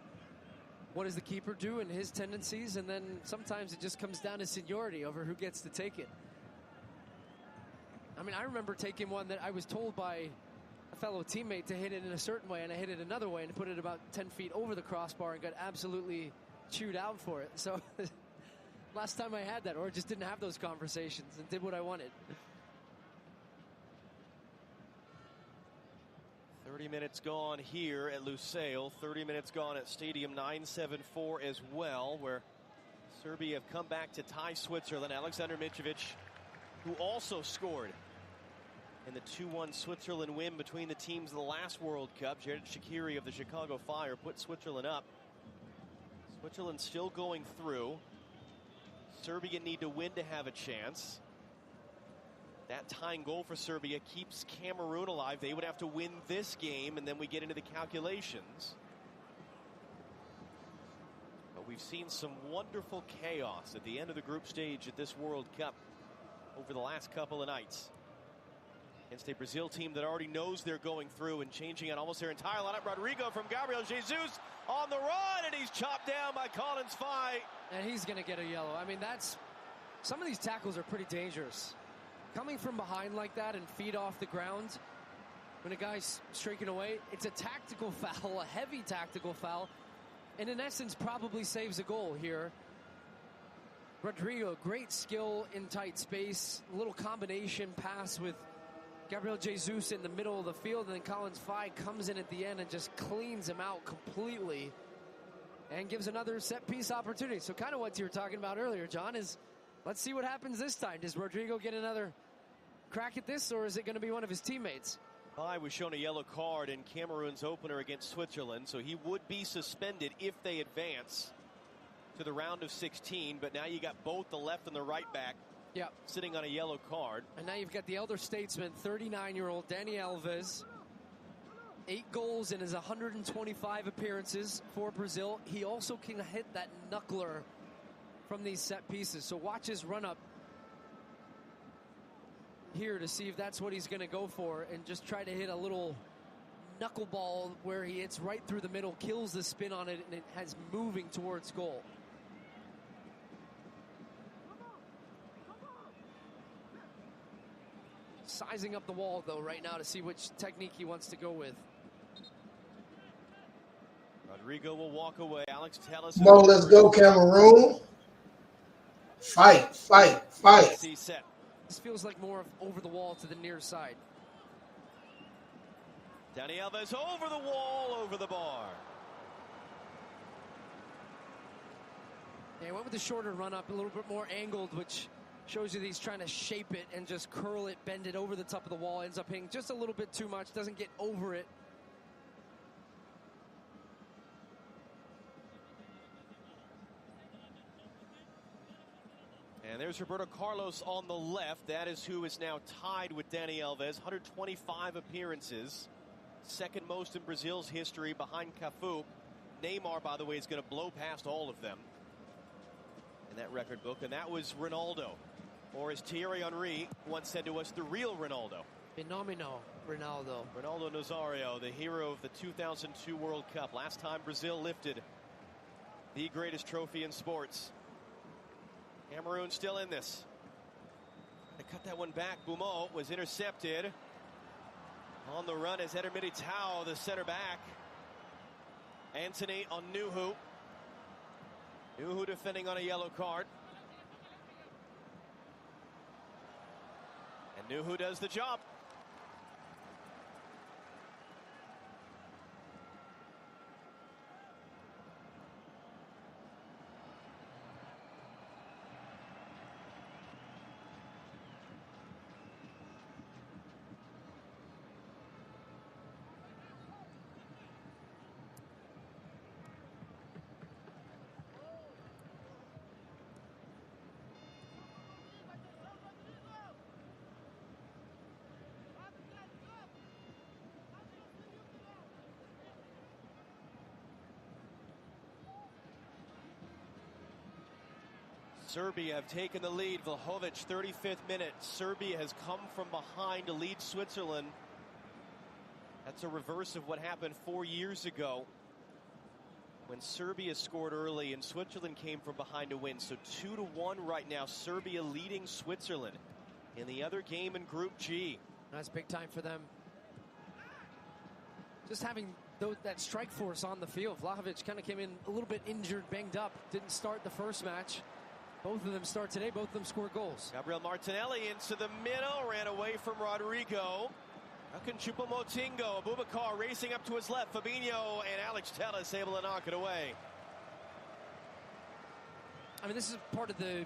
What does the keeper do and his tendencies? And then sometimes it just comes down to seniority over who gets to take it. I mean, I remember taking one that I was told by a fellow teammate to hit it in a certain way, and I hit it another way and put it about 10 feet over the crossbar and got absolutely chewed out for it. So last time I had that, or just didn't have those conversations and did what I wanted. 30 minutes gone here at Lusail. 30 minutes gone at Stadium 974 as well, where Serbia have come back to tie Switzerland. Alexander Mitrovic, who also scored in the 2-1 Switzerland win between the teams of the last World Cup. Jared Shaqiri of the Chicago Fire put Switzerland up. Switzerland still going through. Serbia need to win to have a chance. That tying goal for Serbia keeps Cameroon alive. They would have to win this game, and then we get into the calculations. But we've seen some wonderful chaos at the end of the group stage at this World Cup over the last couple of nights. Against a Brazil team that already knows they're going through and changing out almost their entire lineup. Rodrigo from Gabriel Jesus on the run, and he's chopped down by Collins Fye. And he's going to get a yellow. I mean, some of these tackles are pretty dangerous. Coming from behind like that and feet off the ground when a guy's streaking away, it's a tactical foul, a heavy tactical foul, and in essence probably saves a goal here. Rodrigo, great skill in tight space, a little combination pass with Gabriel Jesus in the middle of the field, and then Collins Fye comes in at the end and just cleans him out completely and gives another set piece opportunity. So kind of what you were talking about earlier, John, is let's see what happens this time. Does Rodrigo get another crack at this, or is it going to be one of his teammates? Fye was shown a yellow card in Cameroon's opener against Switzerland, so he would be suspended if they advance to the round of 16. But now you got both the left and the right back sitting on a yellow card. And now you've got the elder statesman, 39-year-old Dani Alves. 8 goals in his 125 appearances for Brazil. He also can hit that knuckler from these set pieces. So watch his run up here to see if that's what he's going to go for, and just try to hit a little knuckleball where he hits right through the middle, kills the spin on it, and it has moving towards goal. Sizing up the wall, though, right now to see which technique he wants to go with. Rodrigo will walk away. Alex Telles. Come on, let's go, Cameroon. Fight, fight, fight. Set. This feels like more of over the wall to the near side. Dani Alves over the wall, over the bar. Yeah, he went with the shorter run up, a little bit more angled, which shows you that he's trying to shape it and just curl it, bend it over the top of the wall. Ends up hitting just a little bit too much, doesn't get over it. And there's Roberto Carlos on the left. That is who is now tied with Dani Alves. 125 appearances. Second most in Brazil's history behind Cafu. Neymar, by the way, is going to blow past all of them in that record book. And that was Ronaldo. Or as Thierry Henry once said to us, the real Ronaldo. Fenomeno Ronaldo. Ronaldo Nazario, the hero of the 2002 World Cup. Last time Brazil lifted the greatest trophy in sports. Cameroon still in this. They cut that one back. Bumo was intercepted. On the run is Eder Militao, the center back. Anthony on Nuhu. Nuhu defending on a yellow card. And Nuhu does the job. Serbia have taken the lead. Vlahovic, 35th minute. Serbia has come from behind to lead Switzerland. That's a reverse of what happened 4 years ago when Serbia scored early and Switzerland came from behind to win. So 2-1 right now. Serbia leading Switzerland in the other game in Group G. That's big time for them. Just having that strike force on the field. Vlahovic kind of came in a little bit injured, banged up. Didn't start the first match. Both of them start today. Both of them score goals. Gabriel Martinelli into the middle. Ran away from Rodrigo. Hakan Choupo-Motingo. Abubakar racing up to his left. Fabinho and Alex Telles able to knock it away. I mean, this is part of the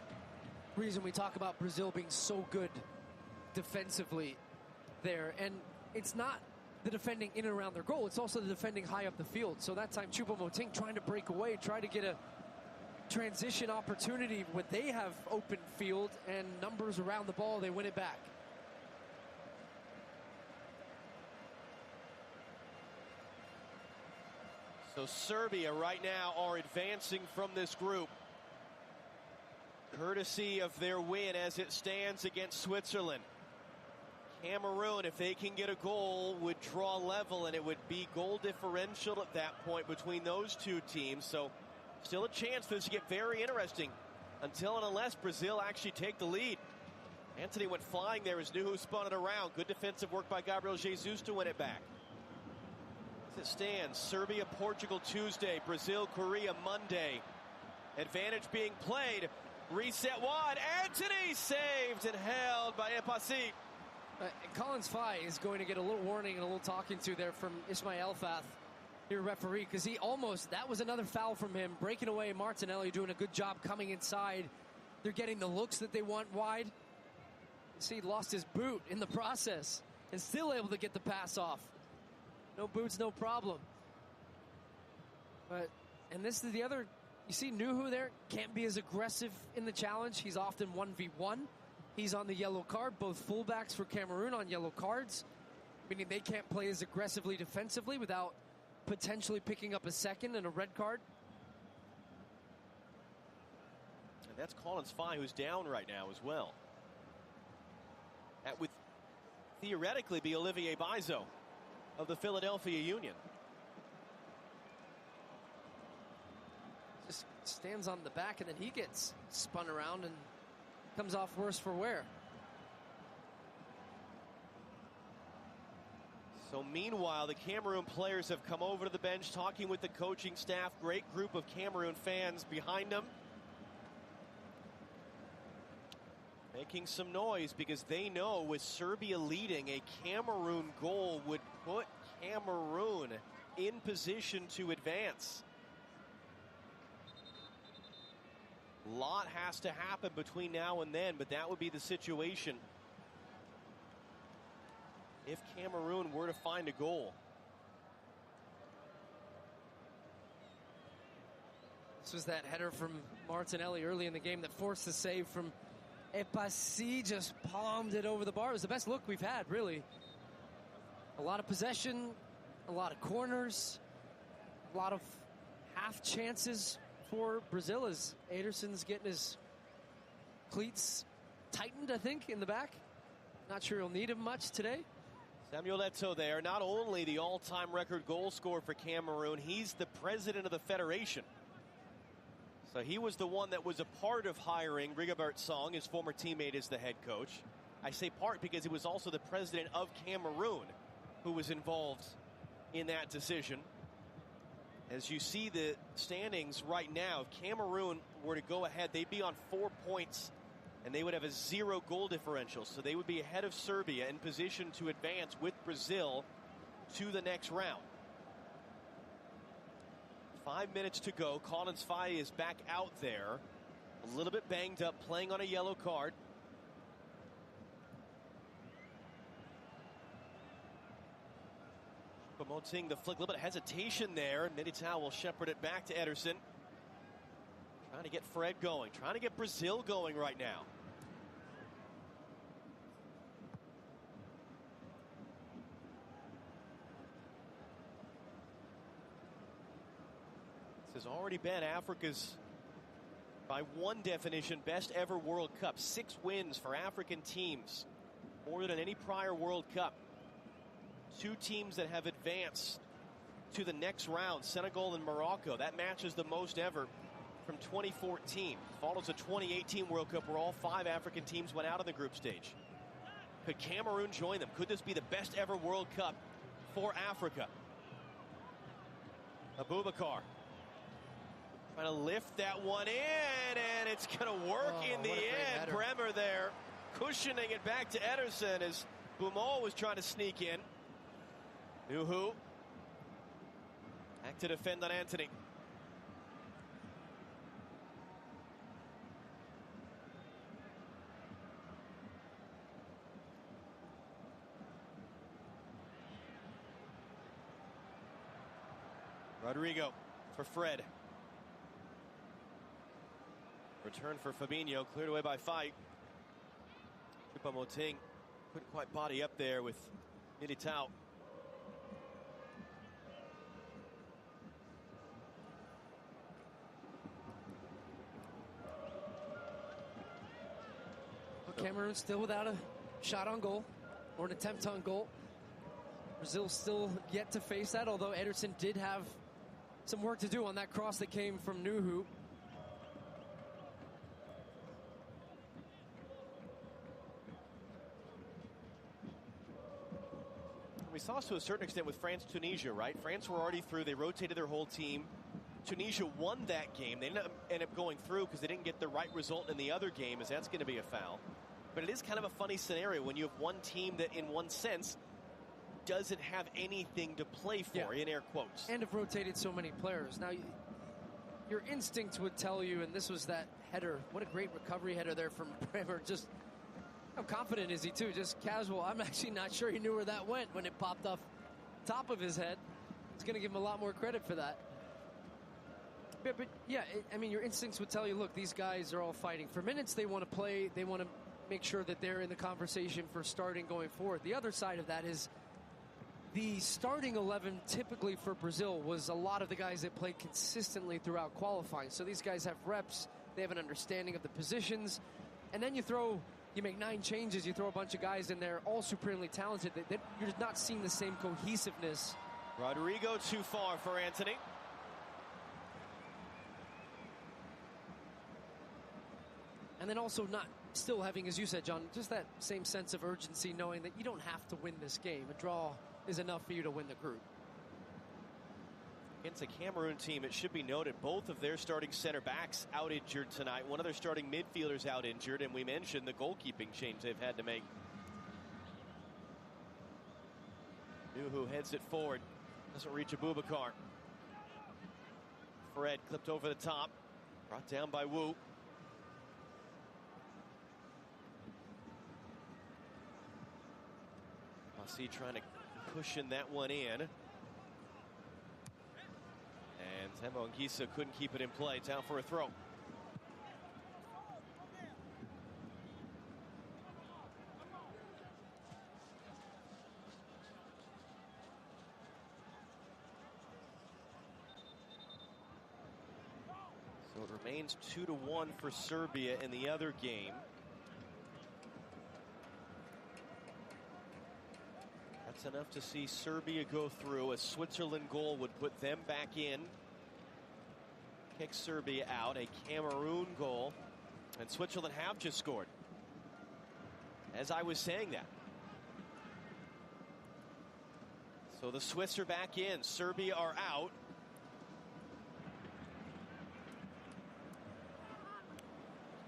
reason we talk about Brazil being so good defensively there. And it's not the defending in and around their goal. It's also the defending high up the field. So that time, Choupo-Moting trying to break away, try to get a transition opportunity when they have open field and numbers around the ball, they win it back. So Serbia right now are advancing from this group, courtesy of their win as it stands against Switzerland. Cameroon, if they can get a goal, would draw level, and it would be goal differential at that point between those two teams. So still a chance for this to get very interesting until and unless Brazil actually take the lead. Anthony went flying there as Nuhu spun it around. Good defensive work by Gabriel Jesus to win it back. As it stands, Serbia, Portugal Tuesday, Brazil, Korea Monday. Advantage being played. Reset wide. Anthony saved and held by Epasi. Collins Fye is going to get a little warning and a little talking to there from Ismail Fath, your referee, because he almost, that was another foul from him, breaking away. Martinelli doing a good job coming inside. They're getting the looks that they want wide. See, he lost his boot in the process and still able to get the pass off. No boots, no problem. But, and this is the other, you see Nuhu there, can't be as aggressive in the challenge. He's often 1v1. He's on the yellow card. Both fullbacks for Cameroon on yellow cards, meaning they can't play as aggressively defensively without potentially picking up a second and a red card. And that's Collins Fye, who's down right now as well. That would theoretically be Olivier Bizo of the Philadelphia Union. Just stands on the back and then he gets spun around and comes off worse for wear. So meanwhile, the Cameroon players have come over to the bench talking with the coaching staff. Great group of Cameroon fans behind them, making some noise because they know with Serbia leading, a Cameroon goal would put Cameroon in position to advance. A lot has to happen between now and then, but that would be the situation if Cameroon were to find a goal. This was that header from Martinelli early in the game that forced the save from Epassi, just palmed it over the bar. It was the best look we've had, really. A lot of possession, a lot of corners, a lot of half chances for Brazil as Ederson's getting his cleats tightened, I think, in the back. Not sure he'll need him much today. Samuel Eto'o there, not only the all-time record goal scorer for Cameroon, he's the president of the federation. So he was the one that was a part of hiring Rigobert Song, his former teammate, as the head coach. I say part because he was also the president of Cameroon who was involved in that decision. As you see the standings right now, if Cameroon were to go ahead, they'd be on 4 points and they would have a 0 goal differential. So they would be ahead of Serbia in position to advance with Brazil to the next round. 5 minutes to go. Collins Faye is back out there. A little bit banged up, playing on a yellow card. Promoting the flick, a little bit of hesitation there. Militao will shepherd it back to Ederson. Trying to get Fred going, trying to get Brazil going right now. This has already been Africa's, by one definition, best ever World Cup. 6 wins for African teams, more than any prior World Cup. 2 teams that have advanced to the next round, Senegal and Morocco. That matches the most ever from 2014. Follows a 2018 World Cup where all 5 African teams went out of the group stage. Could Cameroon join them? Could this be the best ever World Cup for Africa? Abubakar trying to lift that one in, and it's going to work in the end. Bremer there cushioning it back to Ederson as Bumo was trying to sneak in. Nuhu back to defend on Anthony. Rodrigo for Fred. Return for Fabinho, cleared away by Faye. Choupo-Moting couldn't quite body up there with Militao. Cameroon still without a shot on goal or an attempt on goal. Brazil still yet to face that, although Ederson did have some work to do on that cross that came from Nuhu. We saw this to a certain extent with France-Tunisia, right? France were already through. They rotated their whole team. Tunisia won that game. They didn't end up going through because they didn't get the right result in the other game, as that's going to be a foul. But it is kind of a funny scenario when you have one team that, in one sense, doesn't have anything to play for, in air quotes. And have rotated so many players. Now, your instinct would tell you, and this was that header. What a great recovery header there from Bremer. Just how confident is he, too? Just casual. I'm actually not sure he knew where that went when it popped off top of his head. It's going to give him a lot more credit for that. But yeah, I mean, your instincts would tell you, look, these guys are all fighting. For minutes, they want to play. They want to make sure that they're in the conversation for starting going forward. The other side of that is the starting 11 typically for Brazil was a lot of the guys that played consistently throughout qualifying. So these guys have reps. They have an understanding of the positions. And then you make 9 changes. You throw a bunch of guys in there, all supremely talented. You're just not seeing the same cohesiveness. Rodrigo too far for Anthony. And then also not still having, as you said, John, just that same sense of urgency, knowing that you don't have to win this game. A draw is enough for you to win the group. Against a Cameroon team, it should be noted, both of their starting center backs out injured tonight. One of their starting midfielders out injured, and we mentioned the goalkeeping change they've had to make. Nuhu heads it forward. Doesn't reach Abubakar. Fred clipped over the top. Brought down by Wu. Masi trying to cushion that one in. And Tembo Ngisa couldn't keep it in play. Down for a throw. So it remains 2-1 for Serbia in the other game. That's enough to see Serbia go through. A Switzerland goal would put them back in. Kick Serbia out. A Cameroon goal. And Switzerland have just scored. As I was saying that. So the Swiss are back in. Serbia are out.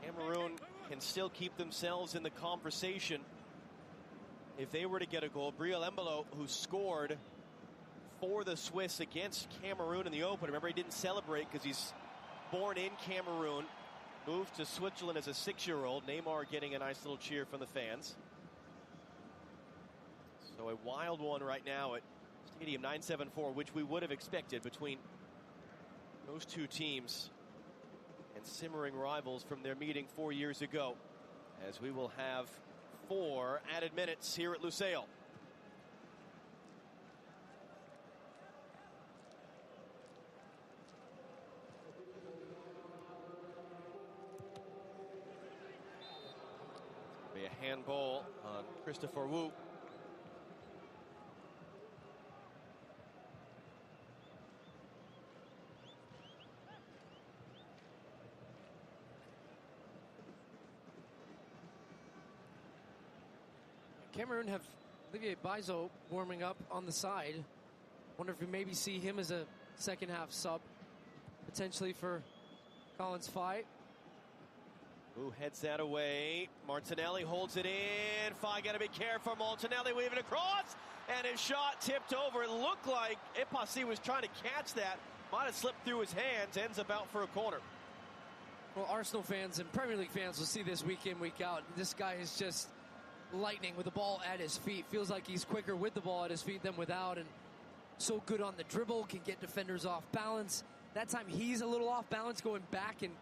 Cameroon can still keep themselves in the conversation. If they were to get a goal, Briel Embolo, who scored for the Swiss against Cameroon in the open. Remember, he didn't celebrate because he's born in Cameroon. Moved to Switzerland as a 6-year-old. Neymar getting a nice little cheer from the fans. So a wild one right now at Stadium 974, which we would have expected between those two teams. And simmering rivals from their meeting 4 years ago, as we will have 4 added minutes here at Lusail. Be a handball on Christopher Wu. Cameroon have Olivier Baizo warming up on the side. Wonder if we maybe see him as a second half sub, potentially for Collins' fight. Who heads that away? Martinelli holds it in. Fai got to be careful. Martinelli weaving across, and his shot tipped over. It looked like Ipasi was trying to catch that. Might have slipped through his hands. Ends up out for a corner. Well, Arsenal fans and Premier League fans will see this week in, week out. This guy is just lightning with the ball at his feet. Feels like he's quicker with the ball at his feet than without, and so good on the dribble, can get defenders off balance. That time he's a little off balance going back and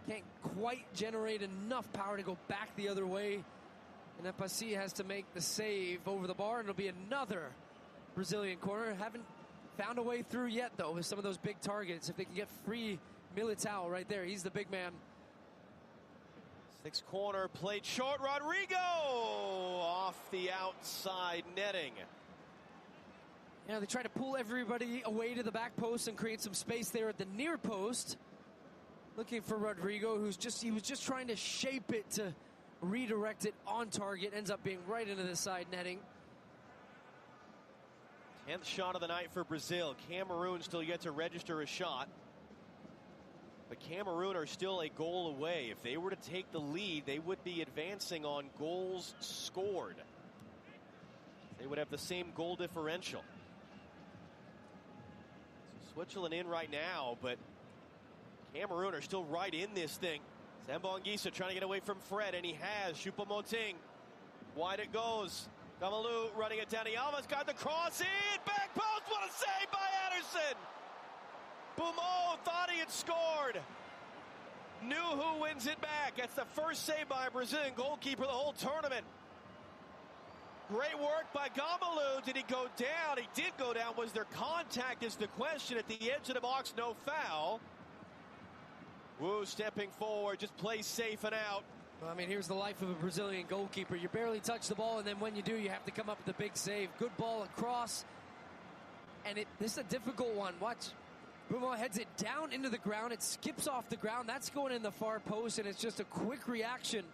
can't quite generate enough power to go back the other way. And Epasi has to make the save over the bar, and it'll be another Brazilian corner. Haven't found a way through yet, though, with some of those big targets. If they can get free Militao right there, he's the big man. 6 corner, played short. Rodrigo off the outside netting. Yeah, they try to pull everybody away to the back post and create some space there at the near post. Looking for Rodrigo, he was just trying to shape it to redirect it on target. Ends up being right into the side netting. 10th shot of the night for Brazil. Cameroon still yet to register a shot. But Cameroon are still a goal away. If they were to take the lead, they would be advancing on goals scored. They would have the same goal differential. So Switzerland in right now, but Cameroon are still right in this thing. Zembo Ngisa trying to get away from Fred, and he has. Choupo-Moting. Wide it goes. Gamalu running it down. He almost got the cross in. Back post. What a save by Anderson. Bumo thought he had scored. Nuhu wins it back. That's the first save by a Brazilian goalkeeper the whole tournament. Great work by Gamalu. Did he go down? He did go down. Was there contact is the question. At the edge of the box, no foul. Wu stepping forward, just plays safe and out. Well, I mean, here's the life of a Brazilian goalkeeper. You barely touch the ball, and then when you do, you have to come up with a big save. Good ball across. And this is a difficult one. Watch. Bumo heads it down into the ground. It skips off the ground. That's going in the far post, and it's just a quick reaction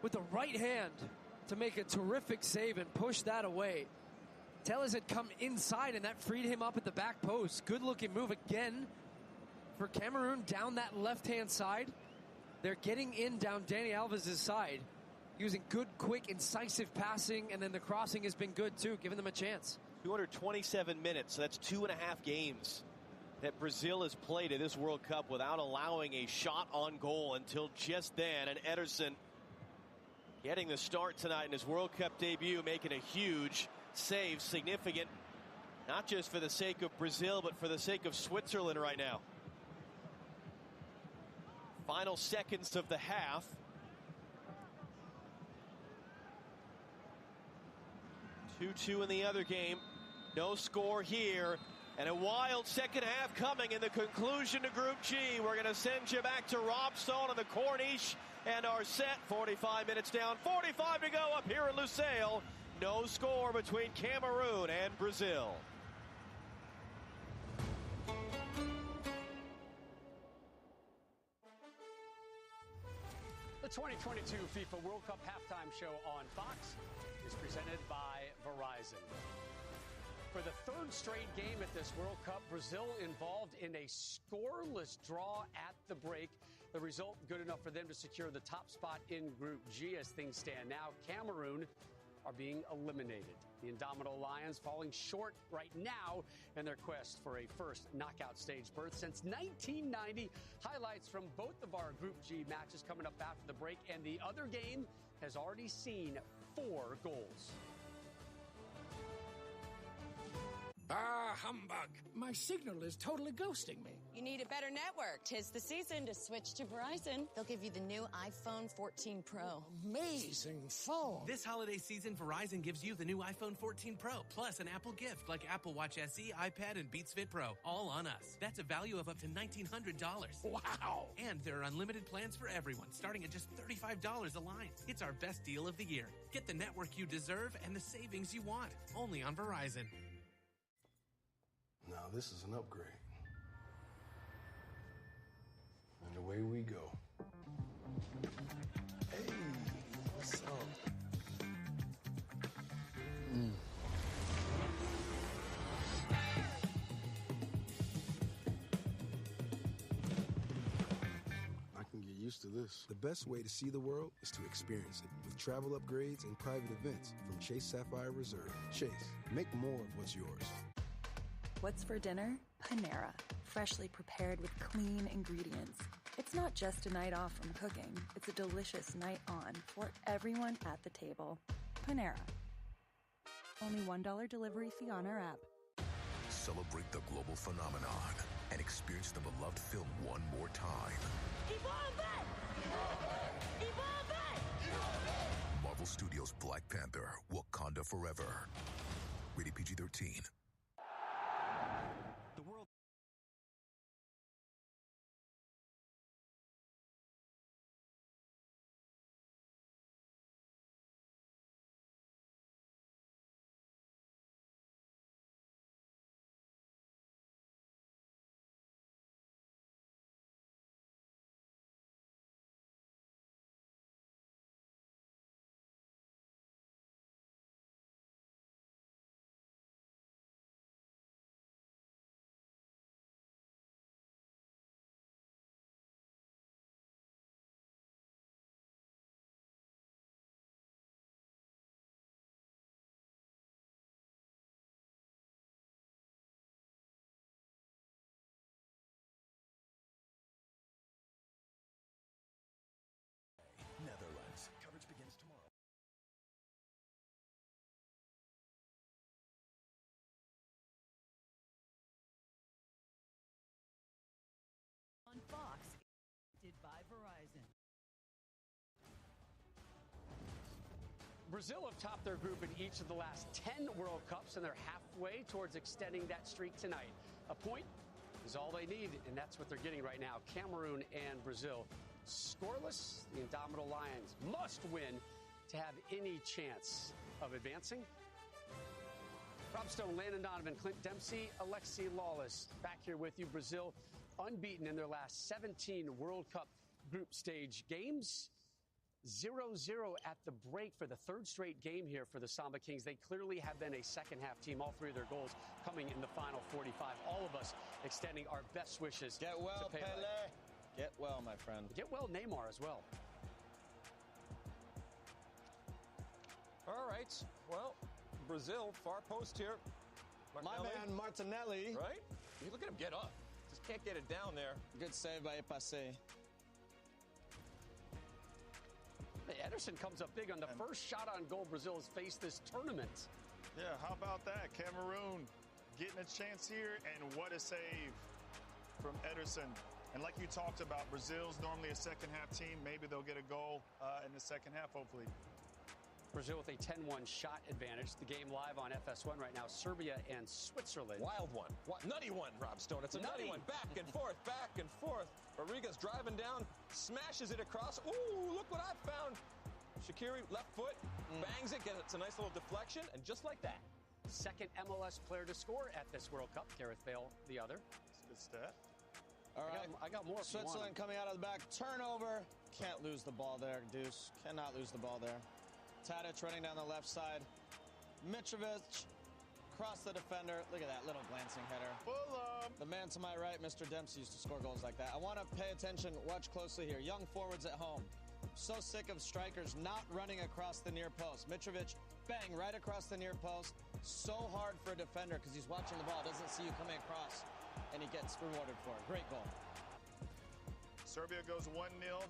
with the right hand to make a terrific save and push that away. Tellez had come inside, and that freed him up at the back post. Good-looking move again for Cameroon down that left-hand side. They're getting in down Dani Alves' side. using good, quick, incisive passing, and then the crossing has been good too, giving them a chance. 227 minutes, so that's 2.5 games that Brazil has played in this World Cup without allowing a shot on goal until just then. And Ederson getting the start tonight in his World Cup debut, making a huge save, significant, not just for the sake of Brazil, but for the sake of Switzerland right now. Final seconds of the half. 2-2 in the other game. No score here. And a wild second half coming in the conclusion to Group G. We're going to send you back to Rob Stone on the Corniche and our set. 45 minutes down, 45 to go up here in Lusail. No score between Cameroon and Brazil. The 2022 FIFA World Cup halftime show on Fox is presented by Verizon. For the third straight game at this World Cup, Brazil involved in a scoreless draw at the break. The result good enough for them to secure the top spot in Group G as things stand now. Cameroon are being eliminated. The Indomitable Lions falling short right now in their quest for a first knockout stage berth since 1990. Highlights from both of our Group G matches coming up after the break, and the other game has already seen 4 goals. Ah, humbug. My signal is totally ghosting me. You need a better network. 'Tis the season to switch to Verizon. They'll give you the new iPhone 14 Pro. Amazing phone. This holiday season, Verizon gives you the new iPhone 14 Pro, plus an Apple gift like Apple Watch SE, iPad, and Beats Fit Pro, all on us. That's a value of up to $1,900. Wow. And there are unlimited plans for everyone, starting at just $35 a line. It's our best deal of the year. Get the network you deserve and the savings you want, only on Verizon. Now this is an upgrade. And away we go. Hey, what's up? I can get used to this. The best way to see the world is to experience it with travel upgrades and private events from Chase Sapphire Reserve. Chase, make more of what's yours. What's for dinner? Panera. Freshly prepared with clean ingredients. It's not just a night off from cooking. It's a delicious night on for everyone at the table. Panera. Only $1 delivery fee on our app. Celebrate the global phenomenon and experience the beloved film one more time. Marvel Studios' Black Panther, Wakanda Forever. Rated PG-13. Netherlands. Coverage begins tomorrow. On Fox, did by Verizon. Brazil have topped their group in each of the last 10 World Cups, and they're halfway towards extending that streak tonight. A point is all they need, and that's what they're getting right now. Cameroon and Brazil scoreless. The Indomitable Lions must win to have any chance of advancing. Rob Stone, Landon Donovan, Clint Dempsey, Alexi Lawless back here with you. Brazil unbeaten in their last 17 World Cup group stage games. 0-0 at the break for the third straight game here for the Samba Kings. They clearly have been a second-half team. All 3 of their goals coming in the final 45. All of us extending our best wishes. Get well, to Pele. Get well, my friend. Get well, Neymar, as well. All right. Well, Brazil, far post here. My man Martinelli. Right? You look at him get up. Just can't get it down there. Good save by Epassi. Ederson comes up big on the first shot on goal Brazil has faced this tournament. Yeah, how about that? Cameroon getting a chance here, and what a save from Ederson. And like you talked about, Brazil's normally a second-half team. Maybe they'll get a goal in the second half, hopefully. Brazil with a 10-1 shot advantage. The game live on FS1 right now. Serbia and Switzerland. Wild one. Nutty one, Rob Stone. It's a nutty one. Back and forth, back and forth. Rodriguez driving down, smashes it across. Ooh, look what I found. Shaqiri, left foot, bangs it, gets a nice little deflection, and just like that. Second MLS player to score at this World Cup. Gareth Bale, the other. That's a good stat. All right. I got more. Switzerland coming out of the back. Turnover. Can't lose the ball there, Deuce. Cannot lose the ball there. Tadic running down the left side. Mitrovic across the defender. Look at that little glancing header. The man to my right, Mr. Dempsey, used to score goals like that. I want to pay attention. Watch closely here. Young forwards at home. So sick of strikers not running across the near post. Mitrovic, bang, right across the near post. So hard for a defender because he's watching the ball, doesn't see you coming across, and he gets rewarded for it. Great goal. Serbia goes 1-0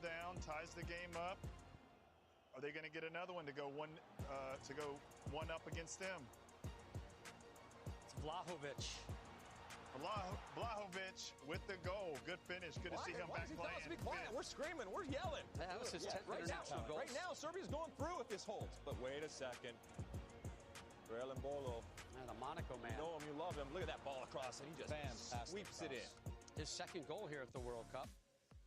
down, ties the game up. Are they going to get another one to go one up against them? It's Vlahovic. Vlahovic with the goal. Good finish. Good to see him back playing. Be quiet. We're screaming. We're yelling. That was his 10th international goal. Right now, Serbia's going through if this holds. But wait a second. Brelin Bolo. And the Monaco man. You know him, you love him. Look at that ball across, and he just sweeps it in. His second goal here at the World Cup.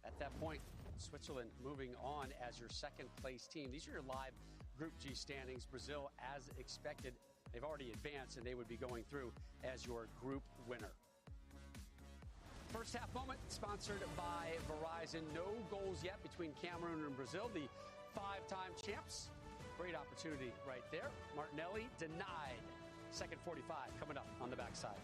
At that point, Switzerland moving on as your second place team. These are your live Group G standings. Brazil, as expected, they've already advanced, and they would be going through as your group winner. First half moment sponsored by Verizon. No goals yet between Cameroon and Brazil, the five-time champs. Great opportunity right there. Martinelli denied. Second 45 coming up on the backside.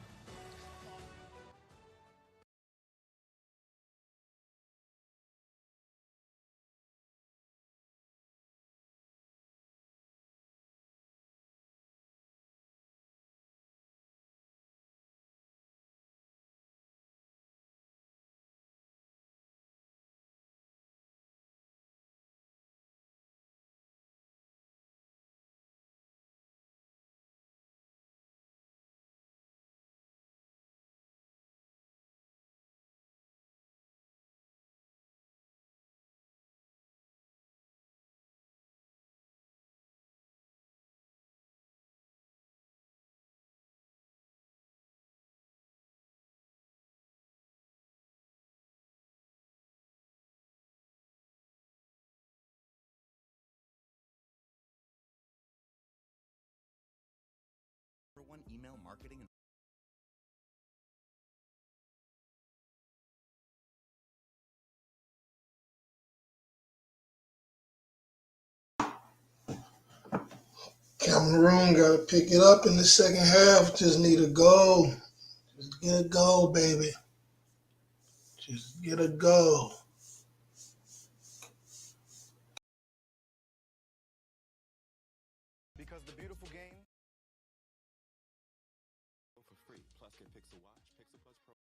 One email marketing and Cameroon got to pick it up in the second half. Just need a goal. Just get a goal, baby. Just get a goal. because the beautiful game for free. Plus, get Pixel Watch, Pixel Plus Pro.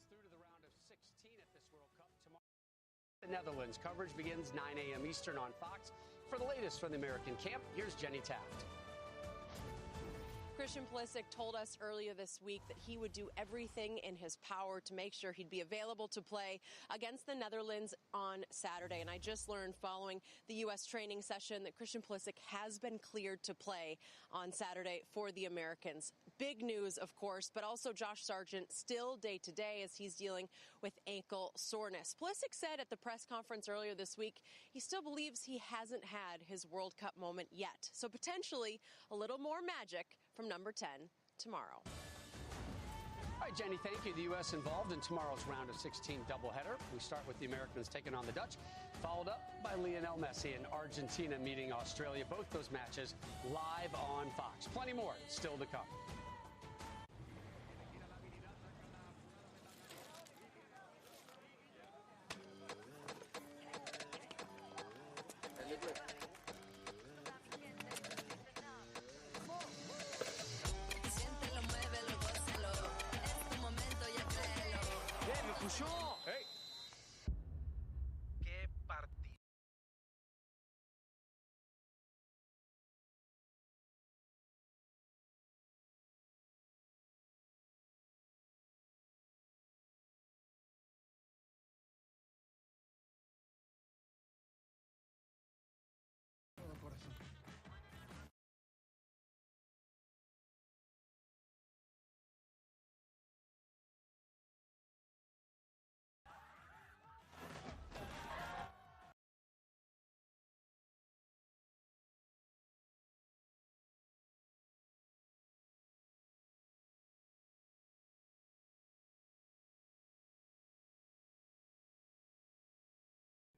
through to the round of 16 at this World Cup tomorrow. The Netherlands coverage begins 9 a.m. Eastern on Fox. For the latest from the American camp, here's Jenny Taft. Christian Pulisic told us earlier this week that he would do everything in his power to make sure he'd be available to play against the Netherlands on Saturday. And I just learned following the U.S. training session that Christian Pulisic has been cleared to play on Saturday for the Americans. Big news, of course, but also Josh Sargent still day-to-day as he's dealing with ankle soreness. Pulisic said at the press conference earlier this week he still believes he hasn't had his World Cup moment yet. So potentially a little more magic from number 10 tomorrow. All right, Jenny, thank you. The U.S. involved in tomorrow's round of 16 doubleheader. We start with the Americans taking on the Dutch, followed up by Lionel Messi and Argentina meeting Australia. Both those matches live on Fox. Plenty more still to come. Hey. Qué partido.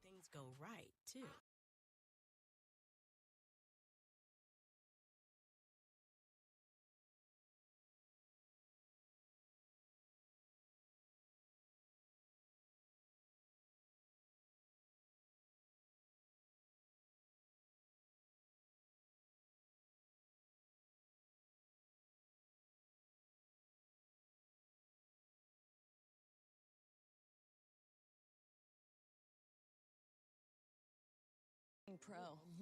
Things go right, too. Pro.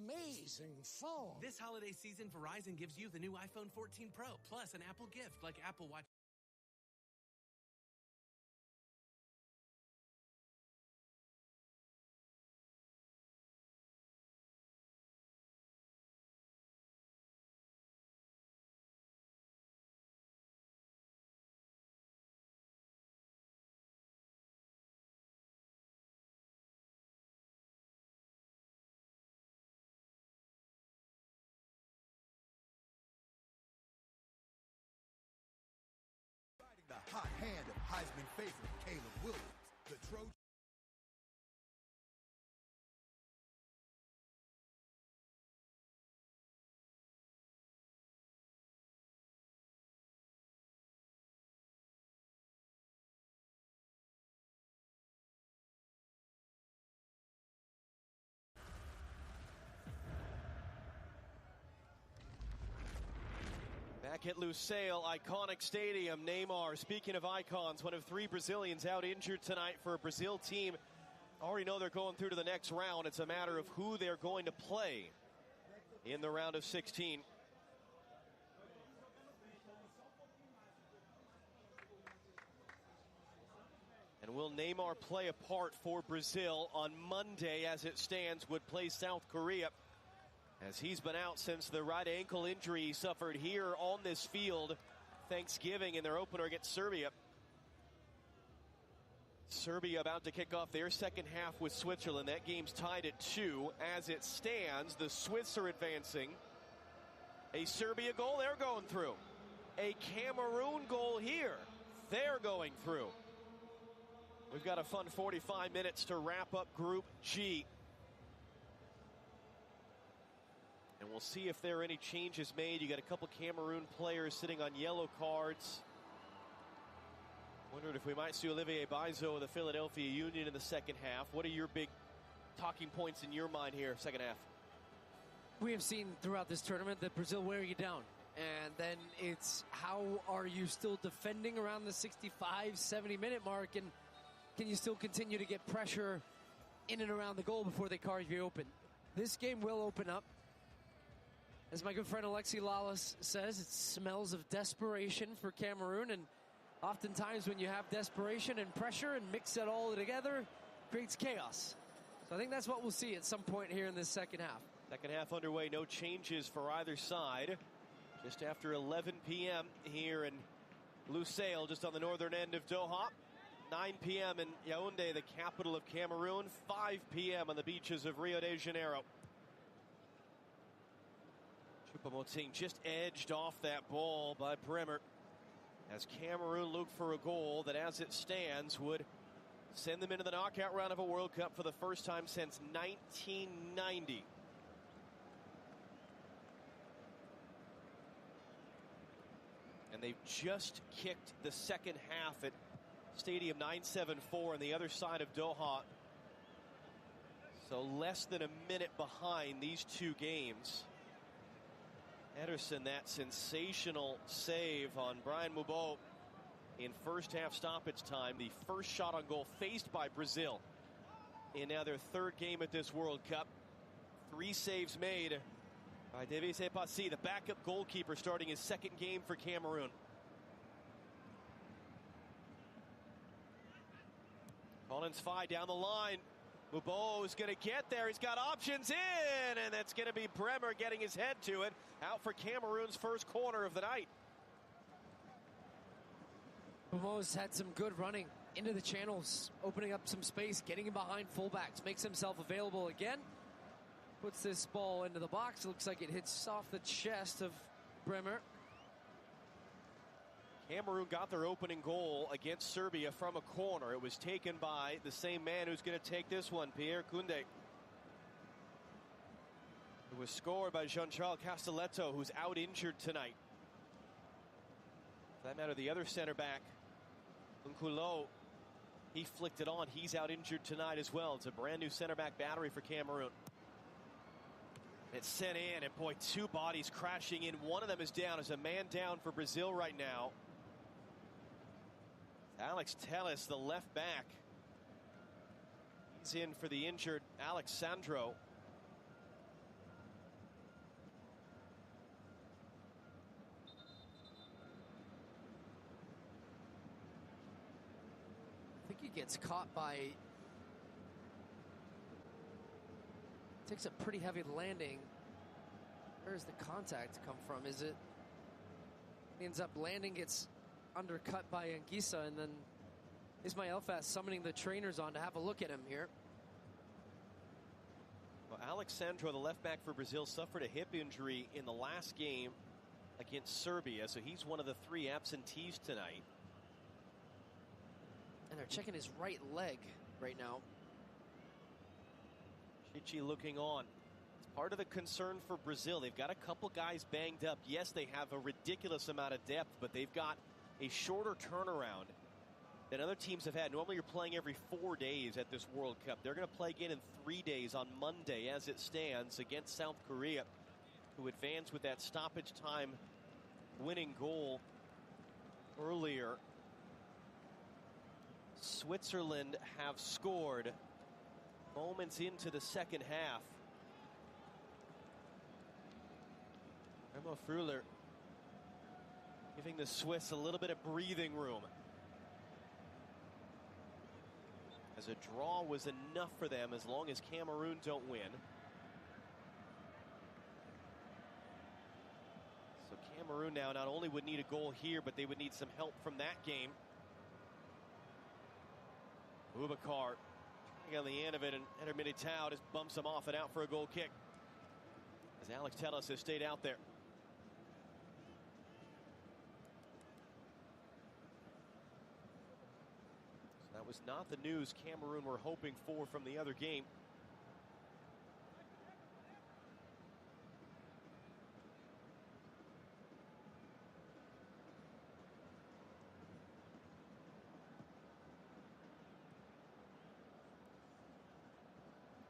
Amazing phone. This holiday season, Verizon gives you the new iPhone 14 Pro, plus an Apple gift like Apple Watch. The hot hand of Heisman favorite Caleb Williams, the Trojan. Back at Lusail, iconic stadium, Neymar, speaking of icons, one of 3 Brazilians out injured tonight for a Brazil team. Already know they're going through to the next round. It's a matter of who they're going to play in the round of 16. And will Neymar play a part for Brazil on Monday? As it stands, would play South Korea, as he's been out since the right ankle injury he suffered here on this field Thanksgiving in their opener against Serbia. Serbia about to kick off their second half with Switzerland. That game's tied at 2. As it stands, the Swiss are advancing. A Serbia goal, they're going through. A Cameroon goal here, they're going through. We've got a fun 45 minutes to wrap up Group G. And we'll see if there are any changes made. You got a couple Cameroon players sitting on yellow cards. Wondered if we might see Olivier Baizo of the Philadelphia Union in the second half. What are your big talking points in your mind here, second half? We have seen throughout this tournament that Brazil wear you down. And then it's how are you still defending around the 65, 70-minute mark, and can you still continue to get pressure in and around the goal before they carve you open? This game will open up. As my good friend Alexi Lawless says, it smells of desperation for Cameroon, and oftentimes when you have desperation and pressure and mix it all together, it creates chaos. So I think that's what we'll see at some point here in this second half. Second half underway, no changes for either side. Just after 11 p.m. here in Lusail, just on the northern end of Doha. 9 p.m. in Yaoundé, the capital of Cameroon. 5 p.m. on the beaches of Rio de Janeiro. Choupo-Moting just edged off that ball by Bremer, as Cameroon looked for a goal that, as it stands, would send them into the knockout round of a World Cup for the first time since 1990. And they've just kicked the second half at Stadium 974 on the other side of Doha. So less than a minute behind these two games. Ederson, that sensational save on Brian Mubo in first half stoppage time. The first shot on goal faced by Brazil in now their third game at this World Cup. 3 saves made by Davis Epassi, the backup goalkeeper, starting his second game for Cameroon. Collins Fye down the line. Mubo is going to get there. He's got options in, and that's going to be Bremer getting his head to it. Out for Cameroon's first corner of the night. Mubo's had some good running into the channels, opening up some space, getting him behind fullbacks, makes himself available again. Puts this ball into the box. Looks like it hits off the chest of Bremer. Cameroon got their opening goal against Serbia from a corner. It was taken by the same man who's going to take this one, Pierre Koundé. It was scored by Jean-Charles Castelletto, who's out injured tonight. For that matter, the other center back, Nkulo, he flicked it on. He's out injured tonight as well. It's a brand new center back battery for Cameroon. It's sent in, and boy, 2 bodies crashing in. One of them is down. There's a man down for Brazil right now. Alex Telles, the left back. He's in for the injured Alexandro. I think he gets caught by... Takes a pretty heavy landing. Where does the contact come from? Is it... He ends up landing, gets undercut by Anguissa, and then Ismail Fast summoning the trainers on to have a look at him here. Well, Alexandro, the left back for Brazil, suffered a hip injury in the last game against Serbia, so he's one of the 3 absentees tonight. And they're checking his right leg right now. Chichi looking on. It's part of the concern for Brazil. They've got a couple guys banged up. Yes, they have a ridiculous amount of depth, but they've got a shorter turnaround than other teams have had. Normally you're playing every 4 days at this World Cup. They're going to play again in 3 days on Monday as it stands against South Korea, who advanced with that stoppage time winning goal earlier. Switzerland have scored moments into the second half. Remo Freuler giving the Swiss a little bit of breathing room, as a draw was enough for them as long as Cameroon don't win. So Cameroon now not only would need a goal here, but they would need some help from that game. Boubacar on the end of it, and Eder Militao just bumps him off and out for a goal kick, as Alex Telles has stayed out there. So that was not the news Cameroon were hoping for from the other game.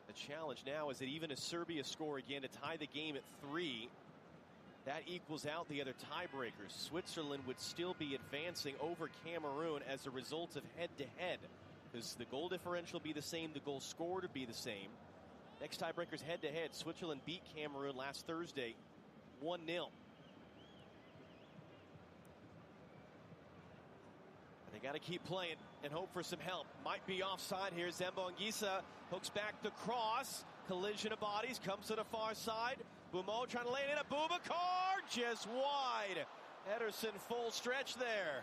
The challenge now is that even if Serbia score again to tie the game at 3, that equals out the other tiebreakers. Switzerland would still be advancing over Cameroon as a result of head-to-head, because the goal differential be the same, the goal scored would be the same. Next tiebreakers head-to-head. Switzerland beat Cameroon last Thursday 1-0. They got to keep playing and hope for some help. Might be offside here. Zembo Anguissa hooks back the cross. Collision of bodies. Comes to the far side. Bumo trying to lay it in. Abubakar just wide. Ederson full stretch there.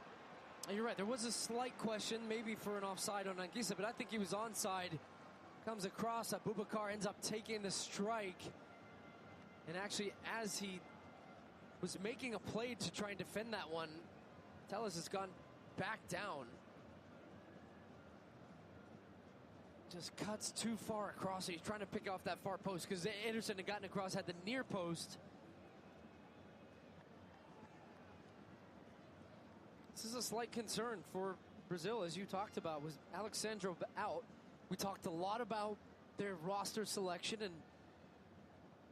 You're right. There was a slight question maybe for an offside on Anguissa, but I think he was onside. Comes across. Abubakar ends up taking the strike. And actually, as he was making a play to try and defend that one, Telles has gone back down. Just cuts too far across. He's trying to pick off that far post because Ederson had gotten across, had the near post. This is a slight concern for Brazil, as you talked about, was Alexandro out. We talked a lot about their roster selection and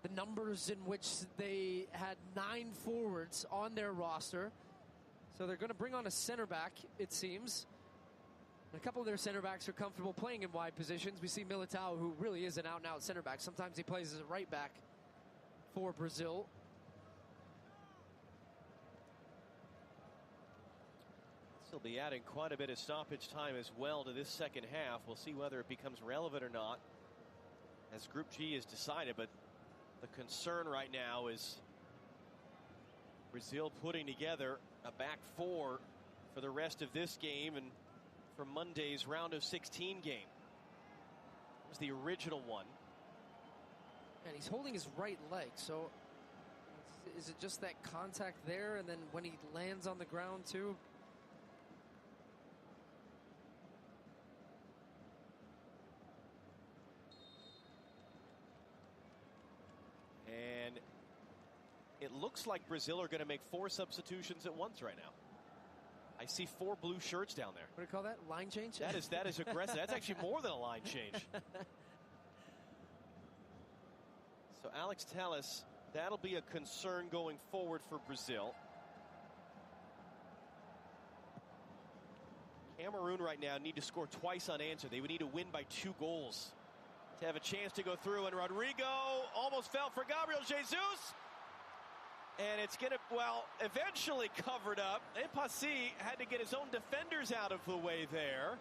the numbers in which they had 9 forwards on their roster. So they're going to bring on a center back, it seems. And a couple of their center backs are comfortable playing in wide positions. We see Militao, who really is an out-and-out center back. Sometimes he plays as a right back for Brazil. They'll be adding quite a bit of stoppage time as well to this second half. We'll see whether it becomes relevant or not as Group G is decided. But the concern right now is Brazil putting together a back four for the rest of this game and for Monday's round of 16 game. It was the original one. And he's holding his right leg, so is it just that contact there and then when he lands on the ground too? And it looks like Brazil are going to make 4 substitutions at once right now. I see 4 blue shirts down there. What do you call that? Line change? That is aggressive. That's actually more than a line change. So Alex Telles, that'll be a concern going forward for Brazil. Cameroon right now need to score twice unanswered. They would need to win by 2 goals to have a chance to go through. And Rodrigo almost fell for Gabriel Jesus. And it's going to, well, eventually covered up. Epassi had to get his own defenders out of the way there.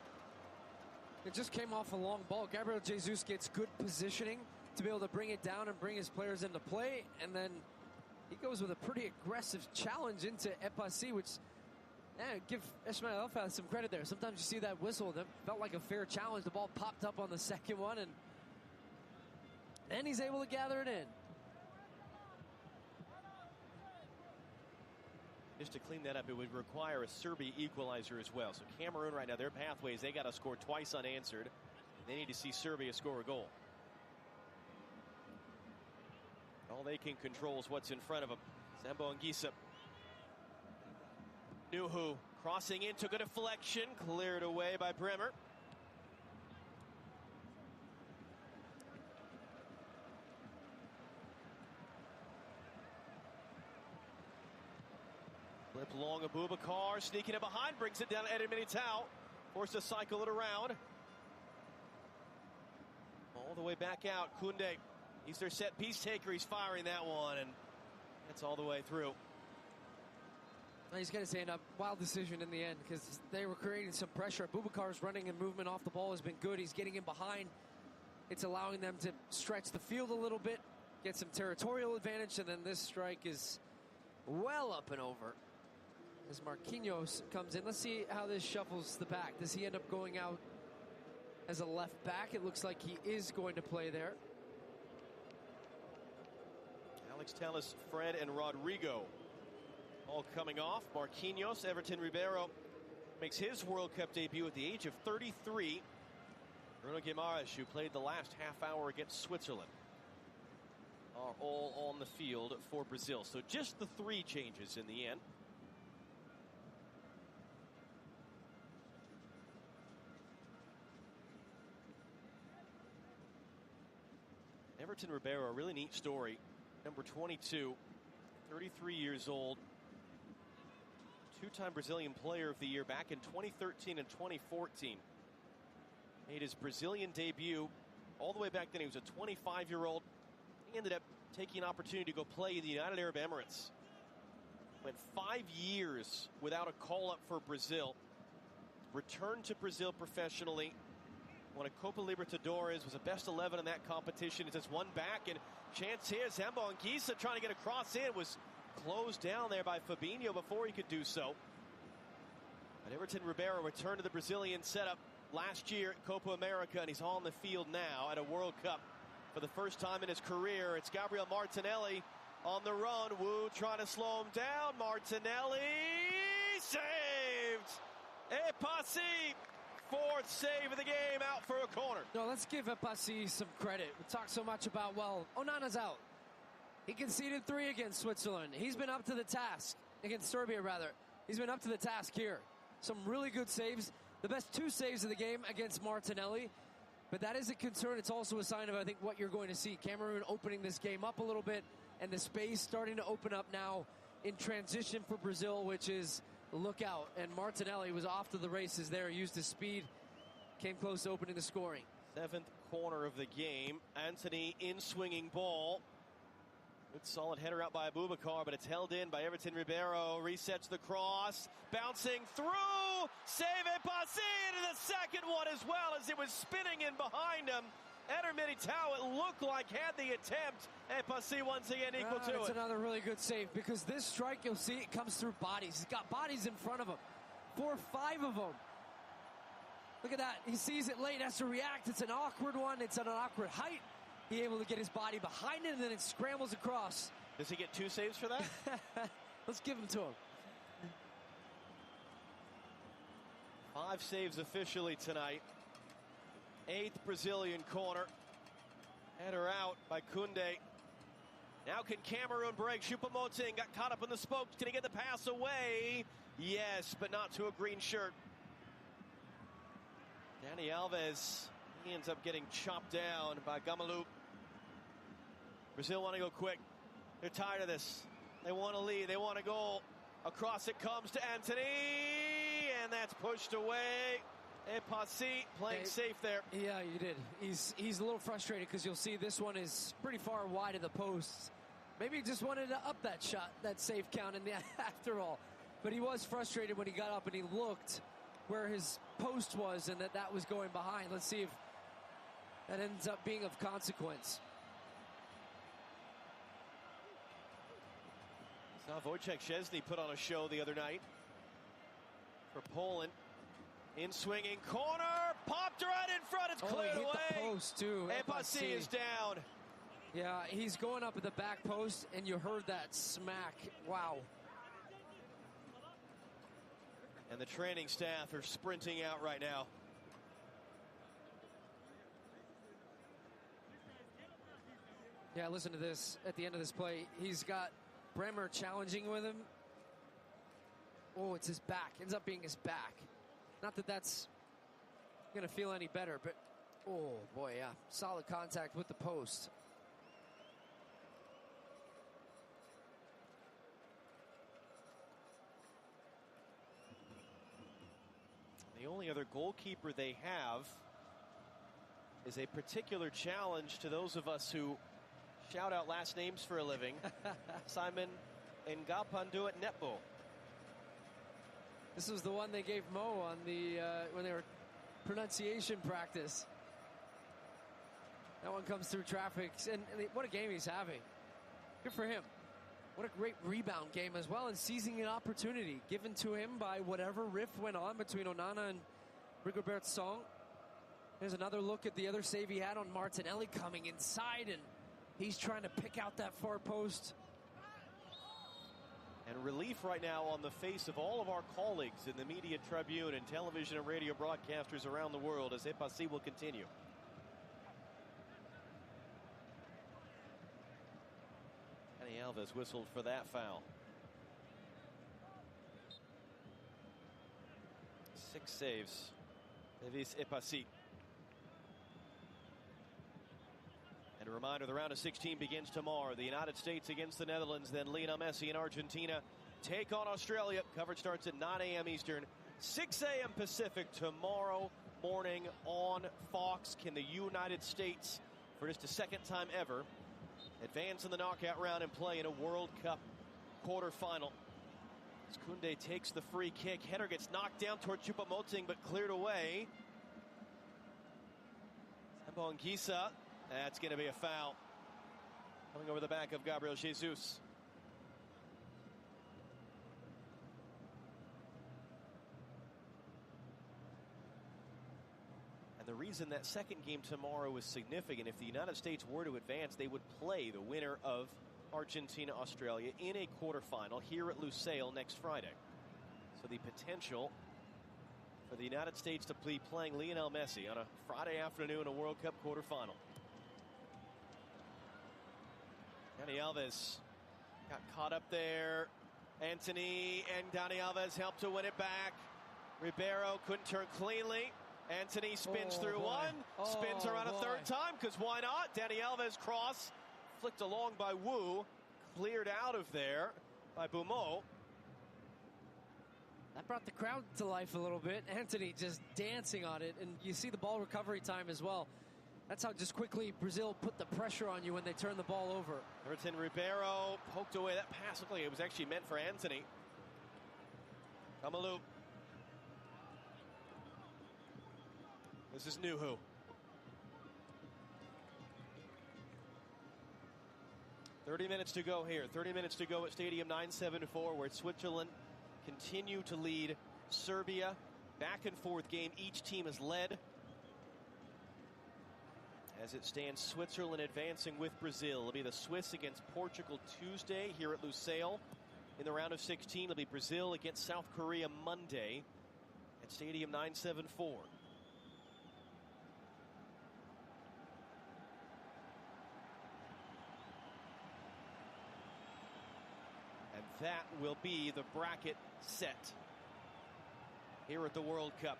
It just came off a long ball. Gabriel Jesus gets good positioning to be able to bring it down and bring his players into play. And then he goes with a pretty aggressive challenge into Epassi, which, give Ismail Elfaz some credit there. Sometimes you see that whistle. That felt like a fair challenge. The ball popped up on the second one, and he's able to gather it in. Just to clean that up, it would require a Serbia equalizer as well. So Cameroon right now, their pathways, they got to score twice unanswered. They need to see Serbia score a goal. All they can control is what's in front of them. Zembo Anguissa. Nuhu crossing in, took a deflection, cleared away by Bremer. Flip long, Abubakar sneaking it behind, brings it down to Eder Militao. Forced to cycle it around. All the way back out, Koundé. He's their set piece taker. He's firing that one, and that's all the way through. He's going to say a wild decision in the end because they were creating some pressure. Abubakar's running and movement off the ball has been good. He's getting in behind. It's allowing them to stretch the field a little bit, get some territorial advantage, and then this strike is well up and over. As Marquinhos comes in, let's see how this shuffles the back. Does he end up going out as a left back? It looks like he is going to play there. Alex Telles, Fred, and Rodrigo all coming off. Marquinhos, Everton Ribeiro makes his World Cup debut at the age of 33. Bruno Guimaraes, who played the last half hour against Switzerland, are all on the field for Brazil. So just the 3 changes in the end. Everton Ribeiro, a really neat story. Number 22, 33 years old. Two-time Brazilian Player of the Year back in 2013 and 2014. Made his Brazilian debut all the way back then. He was a 25-year-old. He ended up taking an opportunity to go play in the United Arab Emirates. Went 5 years without a call-up for Brazil. Returned to Brazil professionally. Won a Copa Libertadores, was a best 11 in that competition. It's just one back, and chance here. Zambo Anguissa trying to get a cross in. Was closed down there by Fabinho before he could do so. But Everton Ribeiro returned to the Brazilian setup last year at Copa America, and he's on the field now at a World Cup for the first time in his career. It's Gabriel Martinelli on the run. Wu trying to slow him down. Martinelli saved. Epassi, fourth save of the game, out for a corner. No, let's give Epassi some credit. We talk so much about, well, Onana's out. He conceded 3 against Switzerland. He's been up to the task, against Serbia rather. He's been up to the task here. Some really good saves. The best 2 saves of the game against Martinelli. But that is a concern. It's also a sign of, I think, what you're going to see. Cameroon opening this game up a little bit, and the space starting to open up now in transition for Brazil, which is look out. And Martinelli was off to the races there, used his speed, came close to opening the scoring. 7th corner of the game. Anthony in swinging ball. Good solid header out by Abubakar, but it's held in by Everton Ribeiro. Resets the cross. Bouncing through. Save Epassi into the second one as well as it was spinning in behind him. Eder Militao, it looked like, had the attempt. Epassi once again equal to it. It's another really good save because this strike, you'll see, it comes through bodies. He's got bodies in front of him. 4 or 5 of them. Look at that. He sees it late, has to react. It's an awkward one. It's at an awkward height. He able to get his body behind it, and then it scrambles across. Does he get 2 saves for that? Let's give him to him. 5 saves officially tonight. 8th Brazilian corner. Header out by Koundé. Now can Cameroon break? Choupo-Moting got caught up in the spokes. Can he get the pass away? Yes, but not to a green shirt. Dani Alves, he ends up getting chopped down by Gamalu. Brazil want to go quick. They're tired of this. They want to lead. They want a goal. Across it comes to Anthony, and that's pushed away. Epassi playing safe there. Yeah, you did. He's a little frustrated because you'll see this one is pretty far wide of the post. Maybe he just wanted to up that shot, that save count in the after all. But he was frustrated when he got up and he looked where his post was and that was going behind. Let's see if that ends up being of consequence. Now Wojciech Szczesny put on a show the other night for Poland. In swinging corner, popped right in front. It's cleared away. The post too. Epassi is down. Yeah, he's going up at the back post, and you heard that smack. Wow. And the training staff are sprinting out right now. Yeah, listen to this. At the end of this play, he's got Bremer challenging with him. Oh, it's his back. Ends up being his back. Not that that's going to feel any better, but oh boy, yeah. Solid contact with the post. The only other goalkeeper they have is a particular challenge to those of us who shout out last names for a living. Simon Ngapanduat Netbo. This was the one they gave Mo on the when they were pronunciation practice. That one comes through traffic, and what a game he's having. Good for him. What a great rebound game as well, and seizing an opportunity given to him by whatever rift went on between Onana and Rigobert Song. There's another look at the other save he had on Martinelli coming inside, and he's trying to pick out that far post. And relief right now on the face of all of our colleagues in the media tribune and television and radio broadcasters around the world as Epassi will continue. Dani Alves whistled for that foul. 6 saves. Davis Epassi. And a reminder, the round of 16 begins tomorrow. The United States against the Netherlands, then Lionel Messi and Argentina take on Australia. Coverage starts at 9 a.m. Eastern, 6 a.m. Pacific tomorrow morning on Fox. Can the United States, for just a second time ever, advance in the knockout round and play in a World Cup quarterfinal? As Koundé takes the free kick, header gets knocked down towards Choupo-Moting but cleared away. Sambonguisa, that's going to be a foul. Coming over the back of Gabriel Jesus. And the reason that second game tomorrow is significant, if the United States were to advance, they would play the winner of Argentina-Australia in a quarterfinal here at Lusail next Friday. So the potential for the United States to be playing Lionel Messi on a Friday afternoon in a World Cup quarterfinal. Dani Alves got caught up there. Antony and Dani Alves helped to win it back. Ribeiro couldn't turn cleanly. Antony spins through one, spins around a third time, because why not? Dani Alves cross, flicked along by Wu, cleared out of there by Bumo. That brought the crowd to life a little bit. Antony just dancing on it, and you see the ball recovery time as well. That's how just quickly Brazil put the pressure on you when they turn the ball over. Everton Ribeiro poked away. That pass looked like it was actually meant for Antony. Kamalu. This is Nuhu. "30 minutes to go here. 30 minutes to go at Stadium 974, where Switzerland continue to lead Serbia. Back and forth game. Each team has led. As it stands, Switzerland advancing with Brazil. It'll be the Swiss against Portugal Tuesday here at Lusail. In the round of 16, it'll be Brazil against South Korea Monday at Stadium 974. And that will be the bracket set here at the World Cup.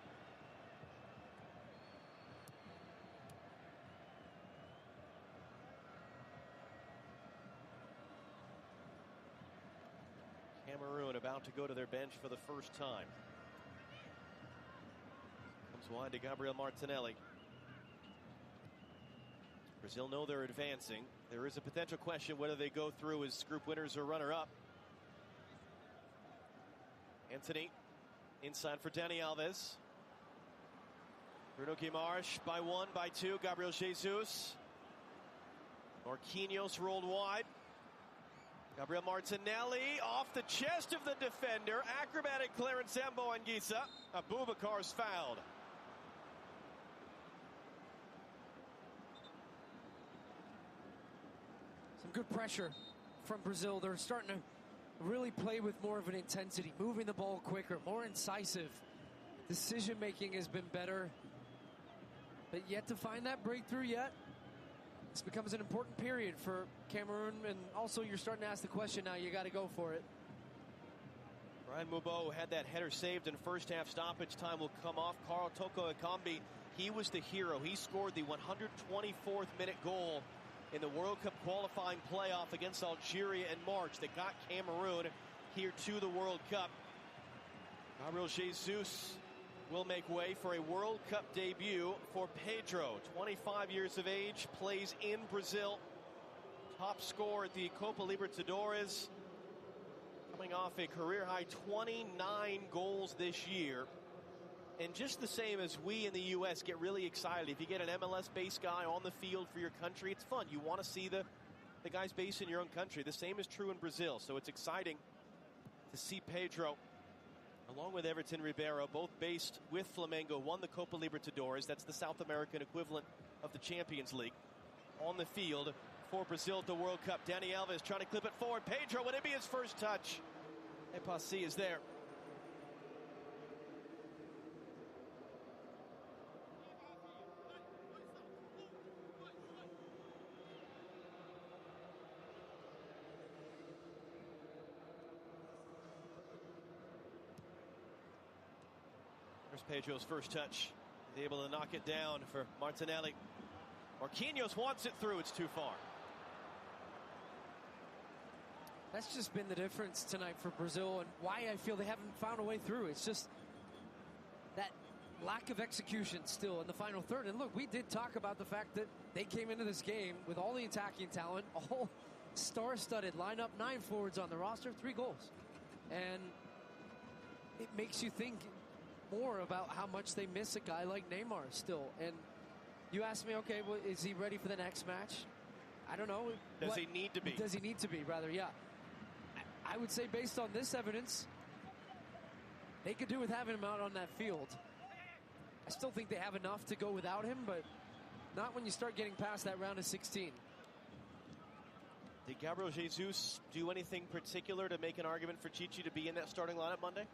Cameroon about to go to their bench for the first time. Comes wide to Gabriel Martinelli. Brazil know they're advancing. There is a potential question whether they go through as group winners or runner-up. Antony inside for Dani Alves. Bruno Guimaraes by one, by two. Gabriel Jesus. Marquinhos rolled wide. Gabriel Martinelli off the chest of the defender. Acrobatic clearance, Sambonguisa. Abubakar's fouled. Some good pressure from Brazil. They're starting to really play with more of an intensity, moving the ball quicker, more incisive. Decision making has been better, but yet to find that breakthrough yet. This becomes an important period for Cameroon, and also you're starting to ask the question now. You got to go for it. Brian Mubo had that header saved in first half. Stoppage time will come off. Carl Toko Ekambi, he was the hero. He scored the 124th minute goal in the World Cup qualifying playoff against Algeria in March that got Cameroon here to the World Cup. Gabriel Jesus will make way for a World Cup debut for Pedro. 25 years of age, plays in Brazil. Top scorer at the Copa Libertadores. Coming off a career-high 29 goals this year. And just the same as we in the U.S. get really excited. If you get an MLS-based guy on the field for your country, it's fun. You want to see the guys based in your own country. The same is true in Brazil. So it's exciting to see Pedro, along with Everton Ribeiro, both based with Flamengo, won the Copa Libertadores. That's the South American equivalent of the Champions League. On the field for Brazil at the World Cup. Dani Alves trying to clip it forward. Pedro, would it be his first touch? Epassi is there. There's Pedro's first touch. He's able to knock it down for Martinelli. Marquinhos wants it through. It's too far. That's just been the difference tonight for Brazil and why I feel they haven't found a way through. It's just that lack of execution still in the final third. And look, we did talk about the fact that they came into this game with all the attacking talent, all star-studded lineup, 9 forwards on the roster, 3 goals. And it makes you think more about how much they miss a guy like Neymar still. And you ask me, okay, well, is he ready for the next match? I don't know. Does he need to be? Does he need to be, rather, yeah. I would say based on this evidence, they could do with having him out on that field. I still think they have enough to go without him, but not when you start getting past that round of 16. Did Gabriel Jesus do anything particular to make an argument for Chichi to be in that starting lineup Monday?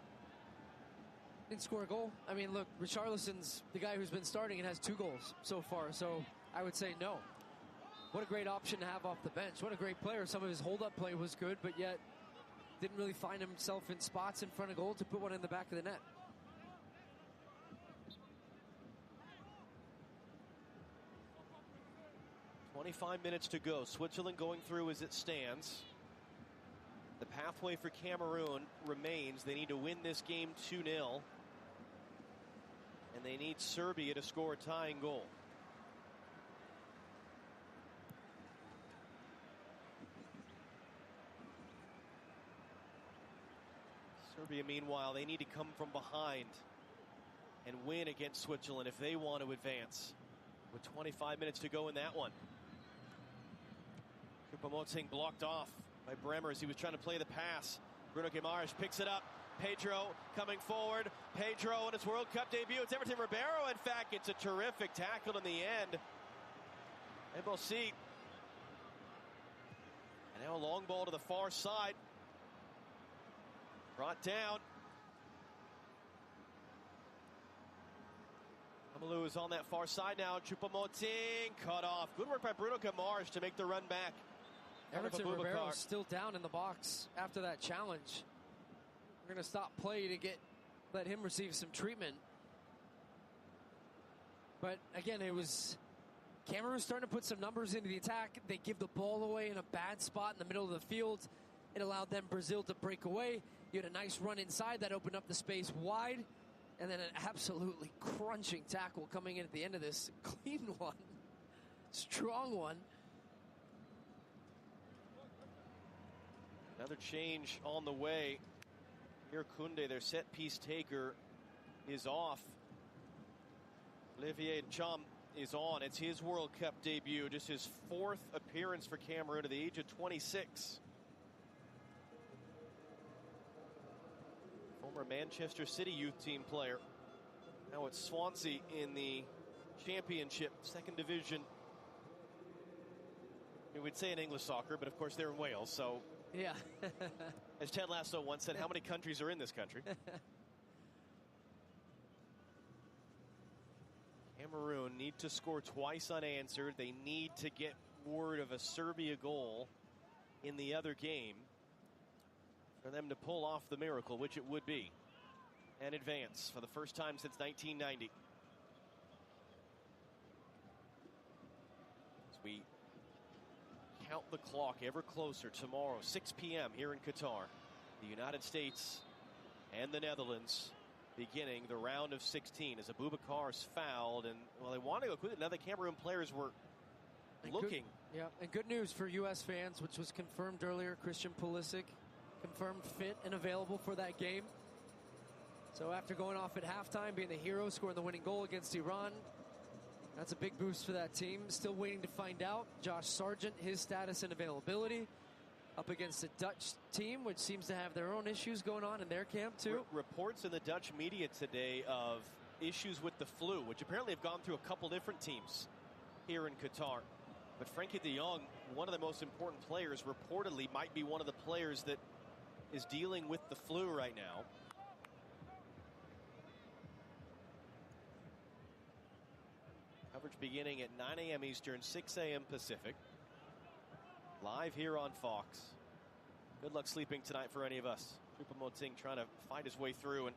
Didn't score a goal. I mean, look, Richarlison's the guy who's been starting and has 2 goals so far, so I would say no. What a great option to have off the bench. What a great player. Some of his hold-up play was good, but yet didn't really find himself in spots in front of goal to put one in the back of the net. "25 minutes to go. Switzerland going through as it stands. The pathway for Cameroon remains. They need to win this game 2-0. And they need Serbia to score a tying goal. Serbia, meanwhile, they need to come from behind and win against Switzerland if they want to advance. With 25 minutes to go in that one. Choupo-Moting blocked off by Bremer as he was trying to play the pass. Bruno Guimaraes picks it up. Pedro coming forward. Pedro in his World Cup debut. It's Everton Ribeiro. In fact, it's a terrific tackle in the end. And we'll see. And now a long ball to the far side. Brought down. Amalou is on that far side now. Choupo-Moting cut off. Good work by Bruno Guimaraes to make the run back. Everton Ribeiro still down in the box after that challenge. We're going to stop play to let him receive some treatment. But again, it was Cameroon starting to put some numbers into the attack. They give the ball away in a bad spot in the middle of the field. It allowed them Brazil to break away. You had a nice run inside that opened up the space wide. And then an absolutely crunching tackle coming in at the end of this. Clean one. Strong one. Another change on the way. Here Koundé, their set piece taker, is off. Olivier Cham is on. It's his World Cup debut. Just his 4th appearance for Cameroon at the age of 26. Former Manchester City youth team player. Now it's Swansea in the Championship, 2nd division. We'd say in English soccer, but of course they're in Wales, so. Yeah. As Ted Lasso once said, how many countries are in this country? Cameroon need to score twice unanswered. They need to get word of a Serbia goal in the other game for them to pull off the miracle, which it would be, and advance for the first time since 1990. As we count the clock ever closer, tomorrow 6 p.m. here in Qatar, the United States and the Netherlands beginning the round of 16 as Aboubakar's fouled, and well, they want to go quickly. Now the Cameroon players were looking. And good news for U.S. fans, which was confirmed earlier. Christian Pulisic confirmed fit and available for that game. So after going off at halftime, being the hero, scoring the winning goal against Iran, that's a big boost for that team. Still waiting to find out Josh Sargent, his status and availability, up against a Dutch team, which seems to have their own issues going on in their camp too. Reports in the Dutch media today of issues with the flu, which apparently have gone through a couple different teams here in Qatar. But Frankie de Jong, one of the most important players, reportedly might be one of the players that is dealing with the flu right now. Coverage beginning at 9 a.m. Eastern, 6 a.m. Pacific. Live here on Fox. Good luck sleeping tonight for any of us. Choupo-Moting trying to find his way through, and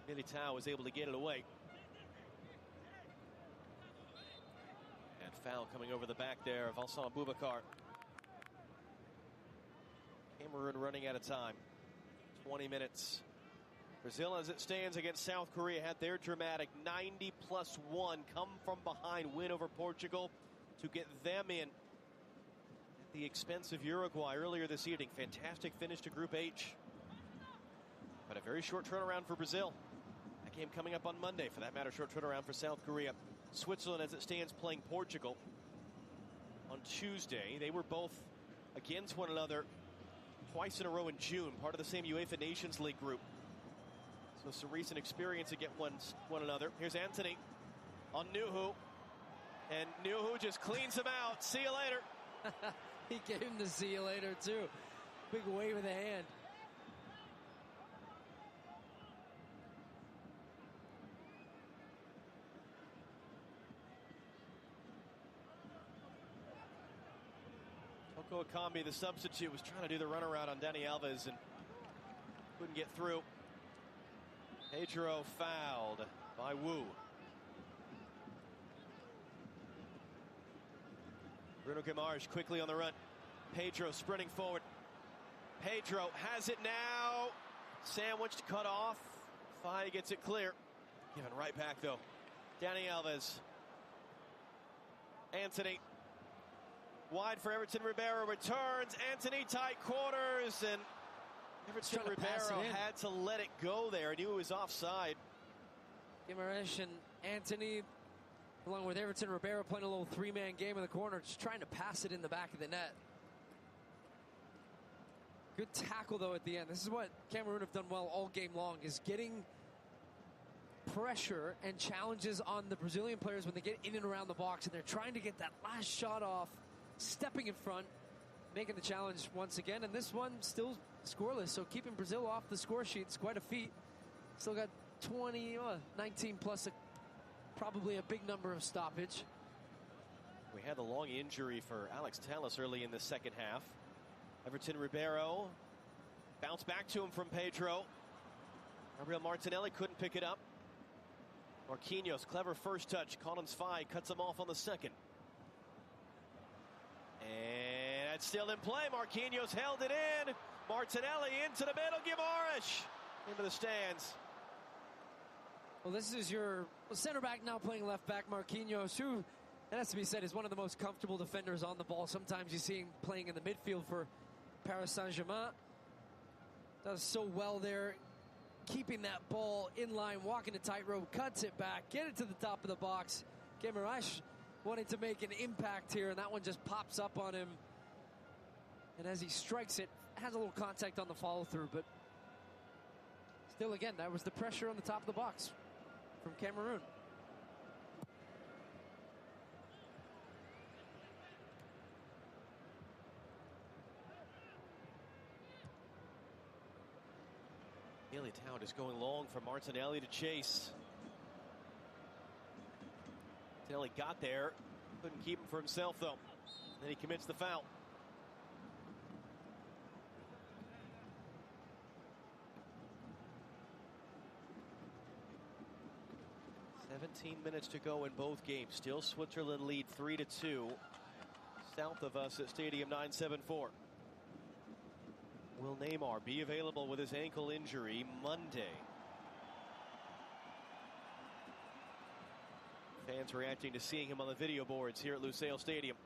Militao was able to get it away. And Foul coming over the back there of Alsan Abubakar. Cameroon running out of time. 20 minutes. Brazil, as it stands against South Korea, had their dramatic 90+1 come from behind win over Portugal to get them in at the expense of Uruguay earlier this evening. Fantastic finish to Group H. But a very short turnaround for Brazil. That game coming up on Monday. For that matter, short turnaround for South Korea. Switzerland, as it stands, playing Portugal on Tuesday. They were both against one another twice in a row in June, part of the same UEFA Nations League group. So some recent experience against one another. Here's Anthony on Nuhu. And Nuhu just cleans him out. See you later. He gave him the see you later, too. Big wave of the hand. Toko Ekambi, the substitute, was trying to do the runaround on Dani Alves and couldn't get through. Pedro fouled by Wu. Bruno Guimaraes quickly on the run. Pedro sprinting forward. Pedro has it now. Sandwiched, cut off. Fai gets it clear. Given right back though. Dani Alves. Anthony. Wide for Everton Ribeiro. Returns. Anthony tight quarters. And Everton Ribeiro had to let it go there. He knew it was offside. Guimaraes and Anthony, along with Everton Ribeiro, playing a little three-man game in the corner, just trying to pass it in the back of the net. Good tackle, though, at the end. This is what Cameroon have done well all game long, is getting pressure and challenges on the Brazilian players when they get in and around the box, and they're trying to get that last shot off, stepping in front, making the challenge once again. And this one still scoreless, so keeping Brazil off the score sheet is quite a feat. Still got 19 plus probably a big number of stoppage. We had the long injury for Alex Telles early in the second half. Everton Ribeiro bounced back to him from Pedro. Gabriel Martinelli couldn't pick it up. Marquinhos, clever first touch. Collins Fai cuts him off on the second. And it's still in play. Marquinhos held it in. Martinelli into the middle. Guimaraes into the stands. Well, this is your center back now playing left back, Marquinhos, who, it has to be said, is one of the most comfortable defenders on the ball. Sometimes you see him playing in the midfield for Paris Saint-Germain. Does so well there, keeping that ball in line, walking a tightrope, cuts it back, get it to the top of the box. Guimaraes wanting to make an impact here, and that one just pops up on him. And as he strikes it, has a little contact on the follow-through, but still, again, that was the pressure on the top of the box from Cameroon. Militao is going long for Martinelli to chase. Martinelli got there, couldn't keep him for himself though. Then he commits the foul. Minutes to go in both games. Still Switzerland lead 3-2. South of us at Stadium 974. Will Neymar be available with his ankle injury Monday? Fans reacting to seeing him on the video boards here at Lusail Stadium.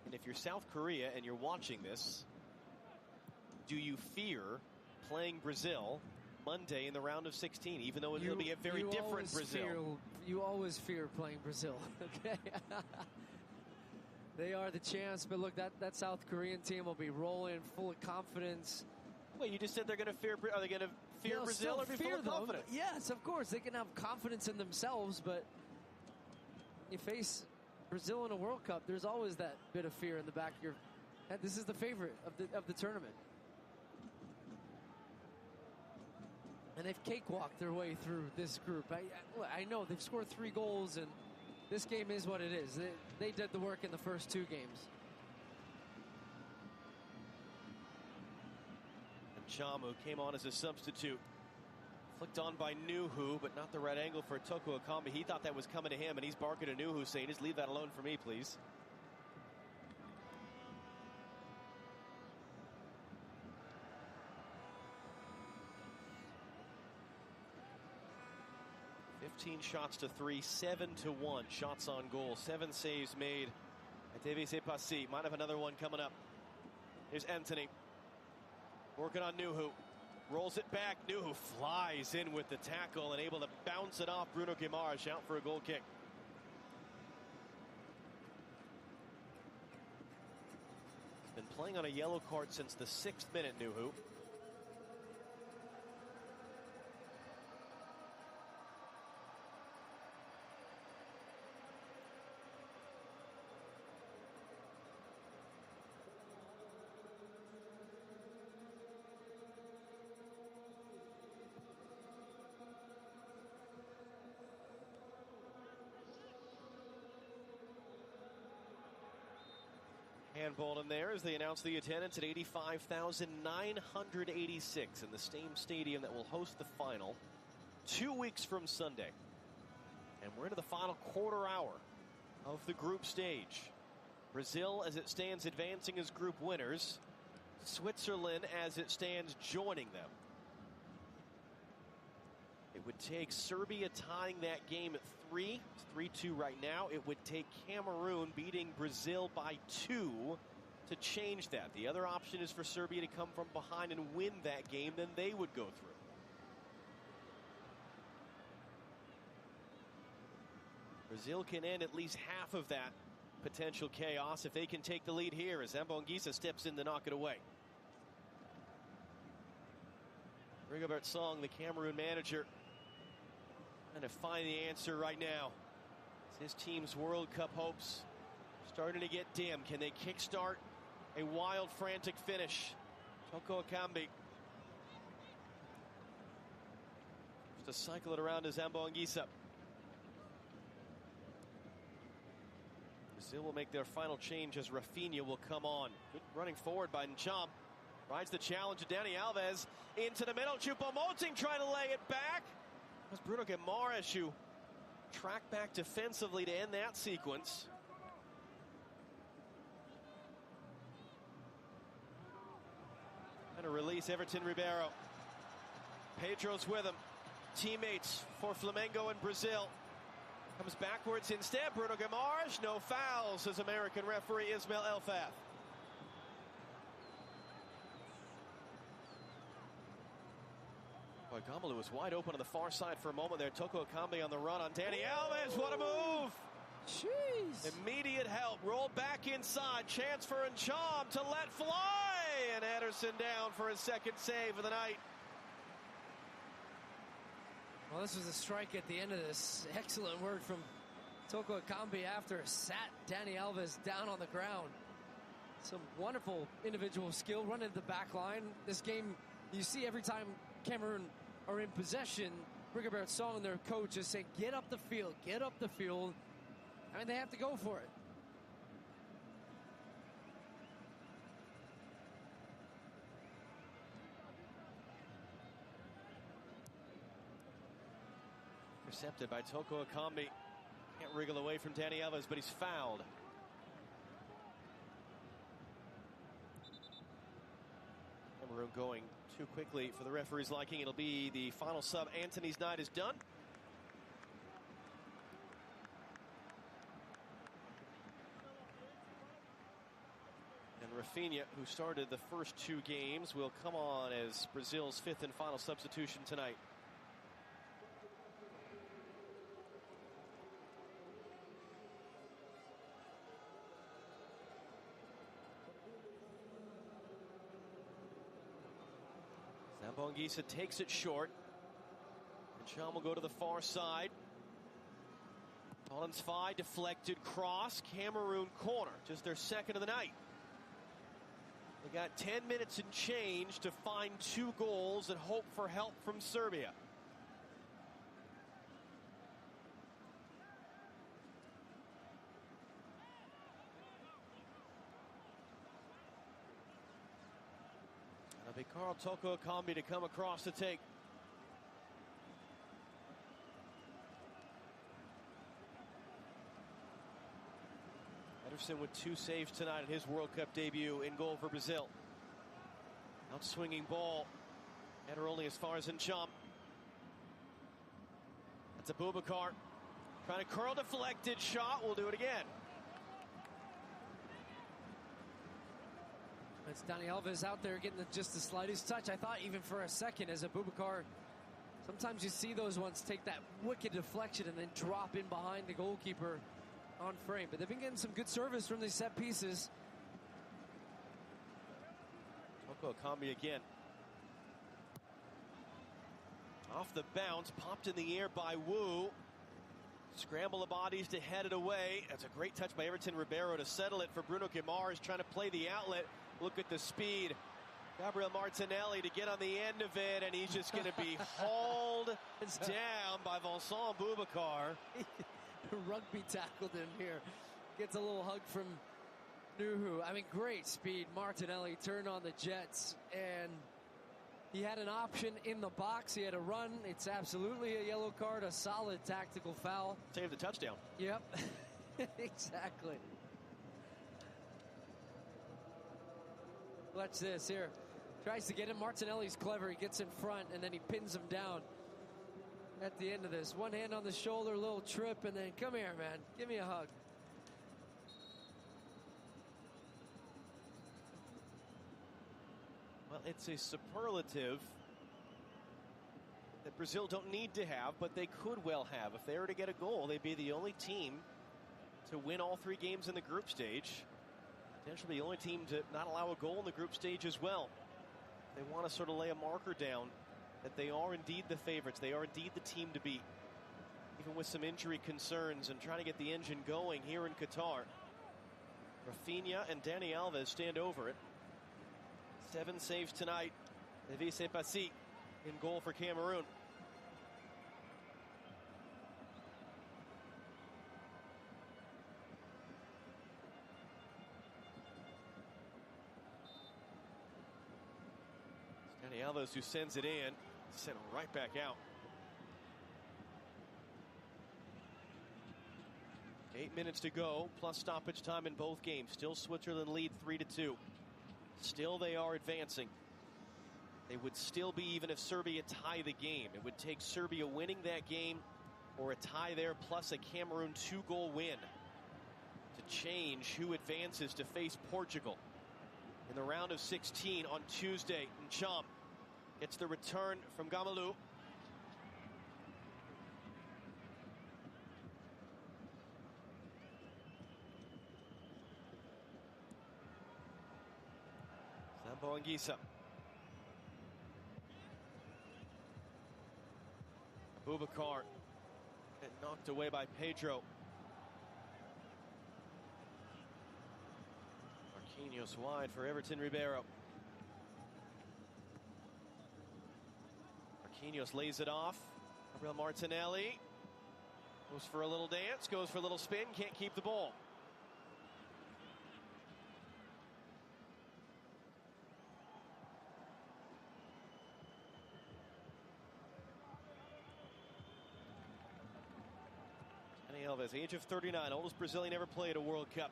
And if you're South Korea and you're watching this, do you fear playing Brazil Monday in the round of 16, even though it'll be a very different Brazil? You always fear playing Brazil, okay? They are the champs, but look, that South Korean team will be rolling, full of confidence. Wait, you just said they're going to fear. Are they going to fear Brazil or be full of confidence? Yes, of course. They can have confidence in themselves, but you face Brazil in a World Cup, there's always that bit of fear in the back of your head. This is the favorite of the tournament. And they've cakewalked their way through this group. I know they've scored 3 goals, and this game is what it is. They did the work in the first 2 games. And Chamu came on as a substitute Flicked on by Nuhu, but not the right angle for Toko Ekambi. He thought that was coming to him, and he's barking at Nuhu, saying, just leave that alone for me, please. Shots to 3, 7-1 shots on goal, 7 saves made. Davis Epassi might have another one coming up. Here's Anthony working on Nuhu, rolls it back. Nuhu flies in with the tackle and able to bounce it off Bruno Guimaraes, out for a goal kick. Been playing on a yellow card since the 6th minute, Nuhu. Handball in there as they announce the attendance at 85,986 in the same stadium that will host the final 2 weeks from Sunday. And we're into the final quarter hour of the group stage. Brazil, as it stands, advancing as group winners. Switzerland, as it stands, joining them. It would take Serbia tying that game at 3. It's 3-2 right now. It would take Cameroon beating Brazil by 2 to change that. The other option is for Serbia to come from behind and win that game. Then they would go through. Brazil can end at least half of that potential chaos if they can take the lead here as Zambonguisa steps in to knock it away. Rigobert Song, the Cameroon manager, trying to find the answer right now. His team's World Cup hopes starting to get dim. Can they kickstart a wild, frantic finish? Toko Ekambi just to cycle it around to Zambonguisa. Brazil will make their final change as Rafinha will come on. Good running forward by Ncham. Rides the challenge of Dani Alves into the middle. Choupo-Moting trying to lay it back. It was Bruno Guimaraes who tracked back defensively to end that sequence. And a release, Everton Ribeiro. Pedro's with him. Teammates for Flamengo and Brazil. Comes backwards instead. Bruno Guimaraes, no fouls, says American referee Ismail Elfath. Gamalu was wide open on the far side for a moment there. Toko Ekambi on the run on Dani Alves. What a move! Jeez. Immediate help. Roll back inside. Chance for Ncham to let fly. And Ederson down for his second save of the night. Well, this was a strike at the end of this. Excellent work from Toko Ekambi after sat Dani Alves down on the ground. Some wonderful individual skill running the back line. This game, you see every time Cameroon are in possession, Rigobert Song and their coach is saying, get up the field, get up the field. I mean, they have to go for it. Intercepted by Toko Ekambi. Can't wriggle away from Dani Alves, but he's fouled. Cameroon going too quickly for the referee's liking. It'll be the final sub. Anthony's night is done. And Rafinha, who started the first 2 games, will come on as Brazil's 5th and final substitution tonight. Zambonguisa takes it short. Ncham will go to the far side. Collins Fye deflected cross. Cameroon corner. Just their second of the night. They got 10 minutes and change to find 2 goals and hope for help from Serbia. It'll be Karl Toko Ekambi to come across to take. Ederson with 2 saves tonight in his World Cup debut, in goal for Brazil. Outswinging ball. Header only as far as Ncham. That's Abubakar. Trying to curl, deflected shot. We'll do it again. It's Dani Alves out there getting just the slightest touch. I thought even for a second as Abubakar, sometimes you see those ones take that wicked deflection and then drop in behind the goalkeeper on frame. But they've been getting some good service from these set pieces. Toko Ekambi again. Off the bounce, popped in the air by Wu. Scramble of bodies to head it away. That's a great touch by Everton Ribeiro to settle it for Bruno Guimaraes, trying to play the outlet. Look at the speed. Gabriel Martinelli to get on the end of it, and he's just going to be hauled down by Vincent Abubakar. Rugby tackled him here. Gets a little hug from Nuhu. I mean, great speed. Martinelli turned on the jets, and he had an option in the box. He had a run. It's absolutely a yellow card, a solid tactical foul. Save the touchdown. Yep, exactly. Watch this here. Tries to get him. Martinelli's clever. He gets in front, and then he pins him down at the end of this. One hand on the shoulder, little trip, and then come here, man. Give me a hug. Well, it's a superlative that Brazil don't need to have, but they could well have. If they were to get a goal, they'd be the only team to win all 3 games in the group stage. Potentially the only team to not allow a goal in the group stage as well. They want to sort of lay a marker down that they are indeed the favorites. They are indeed the team to beat. Even with some injury concerns and trying to get the engine going here in Qatar. Rafinha and Dani Alves stand over it. 7 saves tonight. Levise Passi in goal for Cameroon. Dani Alves who sends it in. Sent it right back out. 8 minutes to go, plus stoppage time in both games. Still Switzerland lead 3-2. Still they are advancing. They would still be even if Serbia tie the game. It would take Serbia winning that game or a tie there plus a Cameroon 2-goal win to change who advances to face Portugal in the round of 16 on Tuesday. Ncham gets the return from Gamalu. Sambo Anguissa. Abubakar and knocked away by Pedro. Marquinhos wide for Everton Ribeiro. Marquinhos lays it off. Gabriel Martinelli goes for a little dance, goes for a little spin, can't keep the ball. Dani Alves, age of 39, oldest Brazilian ever played a World Cup.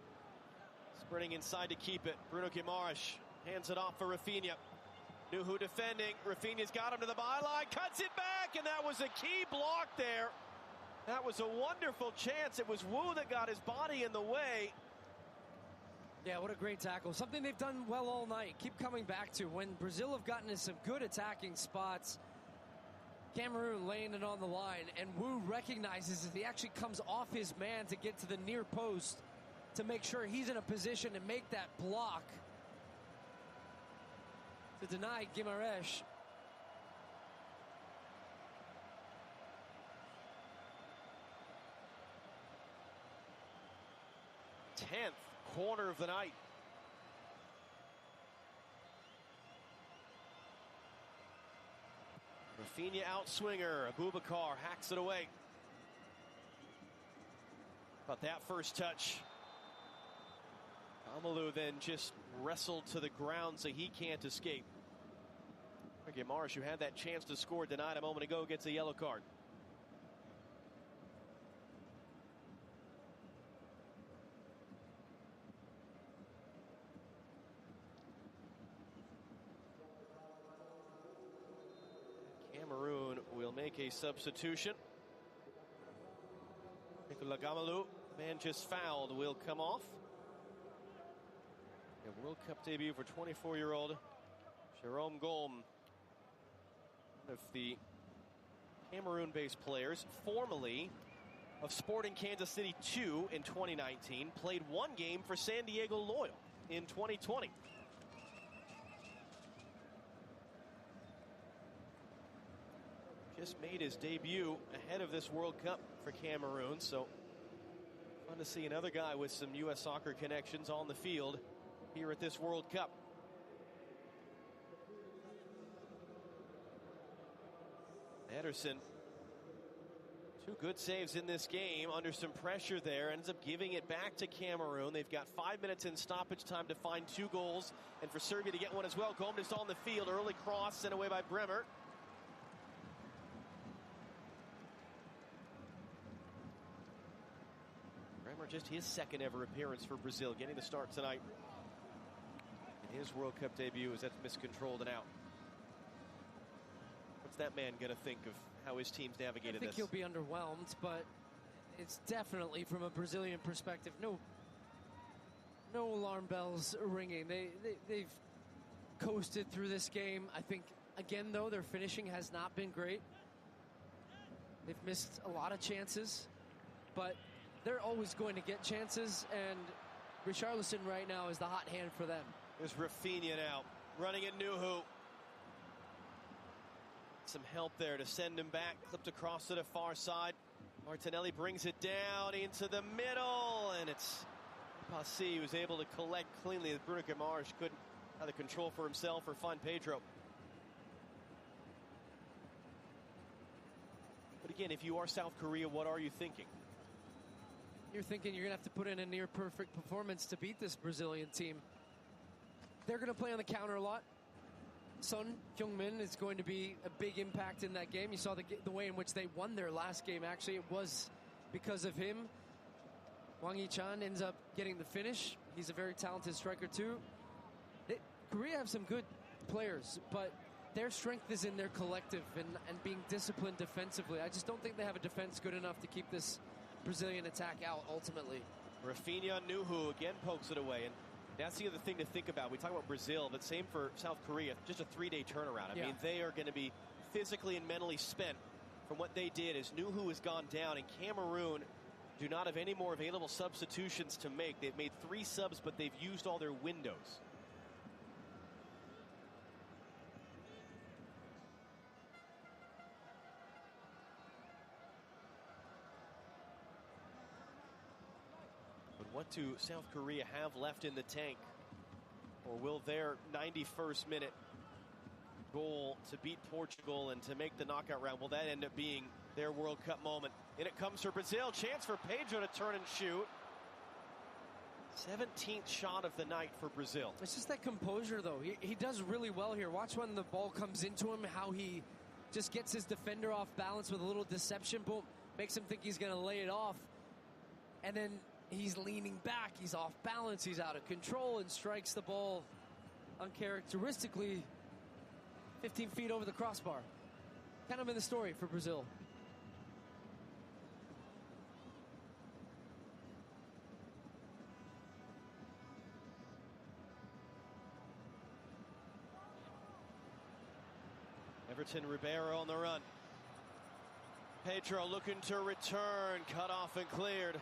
Sprinting inside to keep it. Bruno Guimaraes hands it off for Rafinha. Nuhu defending. Rafinha's got him to the byline, cuts it back, and that was a key block there. That was a wonderful chance. It was Wu that got his body in the way. Yeah, what a great tackle. Something they've done well all night. Keep coming back to when Brazil have gotten in some good attacking spots. Cameroon laying it on the line, and Wu recognizes that he actually comes off his man to get to the near post to make sure he's in a position to make that block to deny Guimaraes. Tenth corner of the night. Rafinha outswinger. Abubakar hacks it away. But that first touch. Amalu then just wrestled to the ground so he can't escape. Guimaraes, who had that chance to score, denied a moment ago, gets a yellow card. make a substitution. Nicola Gamalu, man just fouled, will come off. A World Cup debut for 24-year-old Jerome Golm, one of the Cameroon-based players, formerly of Sporting Kansas City 2 in 2019, played one game for San Diego Loyal in 2020. Just made his debut ahead of this World Cup for Cameroon, so fun to see another guy with some U.S. soccer connections on the field here at this World Cup. Ederson, 2 good saves in this game, under some pressure there, ends up giving it back to Cameroon. They've got 5 minutes in stoppage time to find 2 goals, and for Serbia to get one as well. Gomes on the field, early cross sent away by Bremer. Bremer, just his second ever appearance for Brazil, getting the start tonight in his World Cup debut as that's miscontrolled and out. What's that man going to think of how his team's navigated this? I think he'll be underwhelmed, but it's definitely, from a Brazilian perspective, no alarm bells ringing. They've coasted through this game. I think, again, though, their finishing has not been great. They've missed a lot of chances, but they're always going to get chances, and Richarlison right now is the hot hand for them. There's Rafinha now, running at Nuhu. Some help there to send him back, clipped across to the far side. Martinelli brings it down into the middle, and it's Passy who's able to collect cleanly. Bruno Guimaraes couldn't either control for himself or find Pedro. But again, if you are South Korea, what are you thinking? You're thinking you're going to have to put in a near-perfect performance to beat this Brazilian team. They're going to play on the counter a lot. Son Heung-min is going to be a big impact in that game. You saw the way in which they won their last game. Actually, it was because of him. Wang Yi-chan ends up getting the finish. He's a very talented striker, too. Korea have some good players, but their strength is in their collective and being disciplined defensively. I just don't think they have a defense good enough to keep this Brazilian attack out ultimately. Rafinha Nuhu again pokes it away, and that's the other thing to think about. We talk about Brazil, but same for South Korea. Just a 3-day turnaround. I mean, they are going to be physically and mentally spent from what they did as Nuhu has gone down, and Cameroon do not have any more available substitutions to make. They've made 3 subs, but they've used all their windows. What do South Korea have left in the tank? Or will their 91st minute goal to beat Portugal and to make the knockout round, will that end up being their World Cup moment? In it comes for Brazil. Chance for Pedro to turn and shoot. 17th shot of the night for Brazil. It's just that composure, though. He does really well here. Watch when the ball comes into him, how he just gets his defender off balance with a little deception. Boom. Makes him think he's going to lay it off. And then he's leaning back, he's off balance, he's out of control, and strikes the ball uncharacteristically 15 feet over the crossbar. Kind of in the story for Brazil. Everton Ribeiro on the run. Pedro looking to return, cut off and cleared.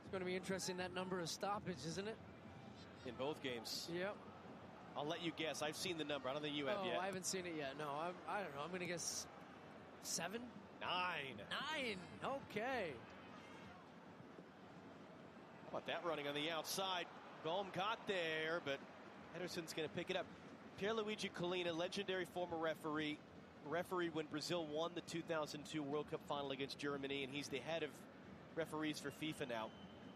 It's going to be interesting, that number of stoppage, isn't it? In both games. Yep. I'll let you guess. I've seen the number. I don't think you have yet. I haven't seen it yet. No, I don't know. I'm going to guess 7? 9. 9. Okay. How about that running on the outside? Golm got there, but Ederson's going to pick it up. Pierluigi Collina, legendary former referee when Brazil won the 2002 World Cup final against Germany, and he's the head of referees for FIFA now.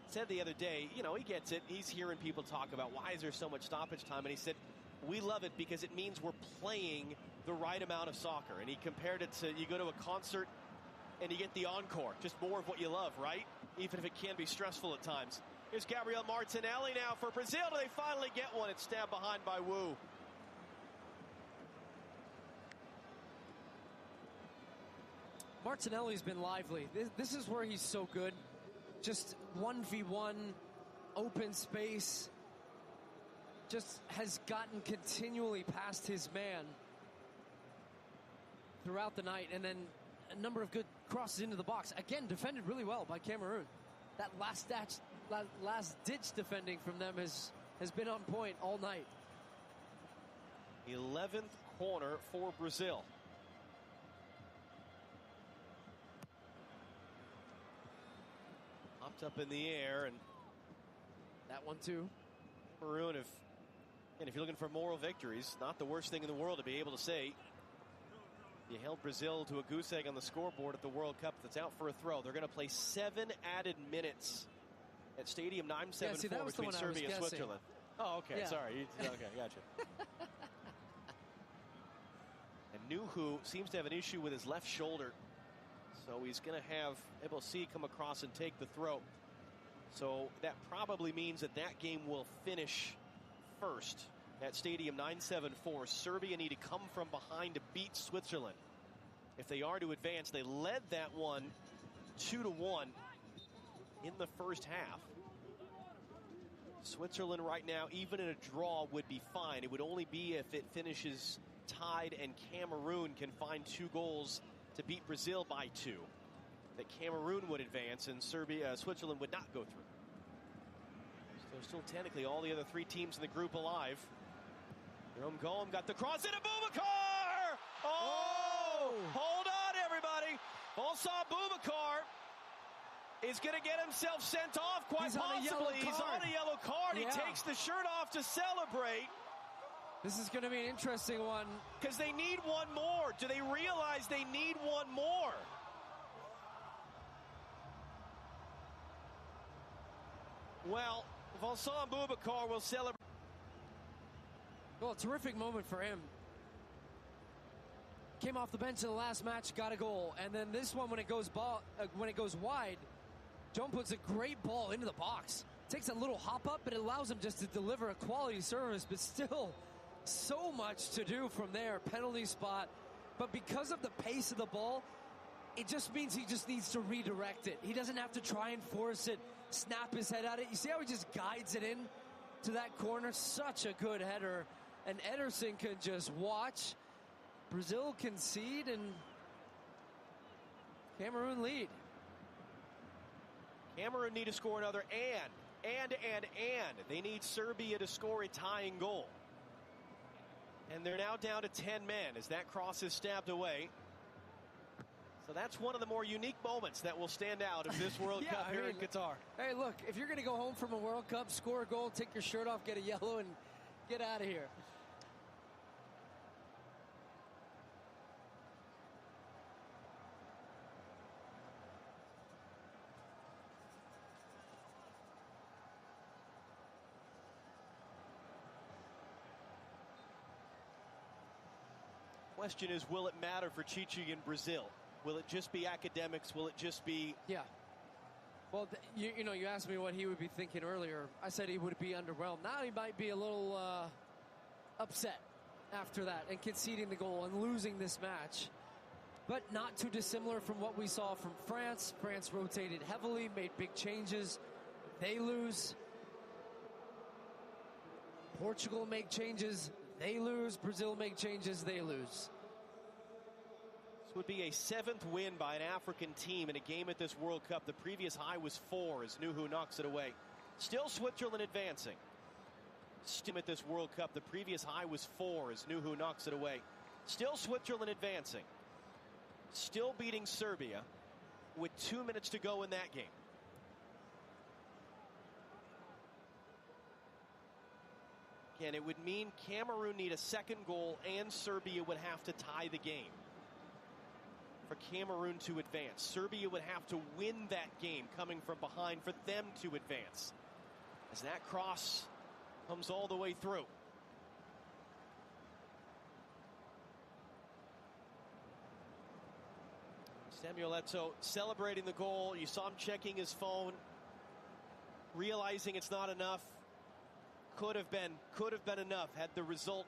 said the other day, you know, he gets it. He's hearing people talk about why is there so much stoppage time, and he said, we love it because it means we're playing the right amount of soccer. And he compared it to, you go to a concert and you get the encore, just more of what you love, right? Even if it can be stressful at times. Here's Gabriel Martinelli now for Brazil. Do they finally get one? It's stabbed behind by Wu. Martinelli's been lively. This is where he's so good. Just 1v1, open space. Just has gotten continually past his man throughout the night. And then a number of good crosses into the box. Again, defended really well by Cameroon. That last ditch defending from them has been on point all night. 11th corner for Brazil. Popped up in the air, and that one too. Cameroon, if you're looking for moral victories, not the worst thing in the world to be able to say. You held Brazil to a goose egg on the scoreboard at the World Cup. That's out for a throw. They're going to play 7 added minutes at Stadium 974 between Serbia and Switzerland. Oh, okay. Yeah. Sorry. Okay, gotcha. And Nuhu seems to have an issue with his left shoulder. So he's going to have Ebosi come across and take the throw. So that probably means that game will finish first at Stadium 974. Serbia need to come from behind to beat Switzerland if they are to advance. They led that one 2-1 in the first half. Switzerland right now, even in a draw, would be fine. It would only be if it finishes tied and Cameroon can find 2 goals to beat Brazil by 2, that Cameroon would advance and Switzerland would not go through. So still technically all the other 3 teams in the group alive. Jerome Gollum got the cross into Boubacar! Oh! Hold on, everybody! Vincent Boubacar is going to get himself sent off, quite possibly. He's on a yellow card. Yeah. He takes the shirt off to celebrate. This is going to be an interesting one. Because they need one more. Do they realize they need one more? Well, Vincent Boubacar will celebrate. Well, a terrific moment for him. Came off the bench in the last match, got a goal. And then this one, when it goes wide, John puts a great ball into the box. Takes a little hop up, but it allows him just to deliver a quality service, but still so much to do from there. Penalty spot. But because of the pace of the ball, it just means he just needs to redirect it. He doesn't have to try and force it, snap his head at it. You see how he just guides it in to that corner? Such a good header. And Ederson can just watch Brazil concede and Cameroon lead. Cameroon need to score another and they need Serbia to score a tying goal. And they're now down to 10 men as that cross is stabbed away. So that's one of the more unique moments that will stand out of this World Cup here in Qatar. Hey, look, if you're going to go home from a World Cup, score a goal, take your shirt off, get a yellow, and get out of here. Question is, will it matter for Chichi in Brazil? Will it just be academics? Will it just be... Yeah. Well, you know, you asked me what he would be thinking earlier. I said he would be underwhelmed. Now he might be a little upset after that and conceding the goal and losing this match. But not too dissimilar from what we saw from France. France rotated heavily, made big changes. They lose. Portugal make changes. They lose. Brazil make changes. They lose. This would be a 7th win by an African team in a game at this World Cup. The previous high was 4 as Nuhu knocks it away. Still Switzerland advancing. Still at this World Cup. The previous high was 4 as Nuhu knocks it away. Still Switzerland advancing. Still beating Serbia with 2 minutes to go in that game. Again, it would mean Cameroon need a second goal and Serbia would have to tie the game. for Cameroon to advance. Serbia would have to win that game coming from behind for them to advance. As that cross comes all the way through. Samuel Eto'o celebrating the goal. You saw him checking his phone, realizing it's not enough. Could have been enough had the result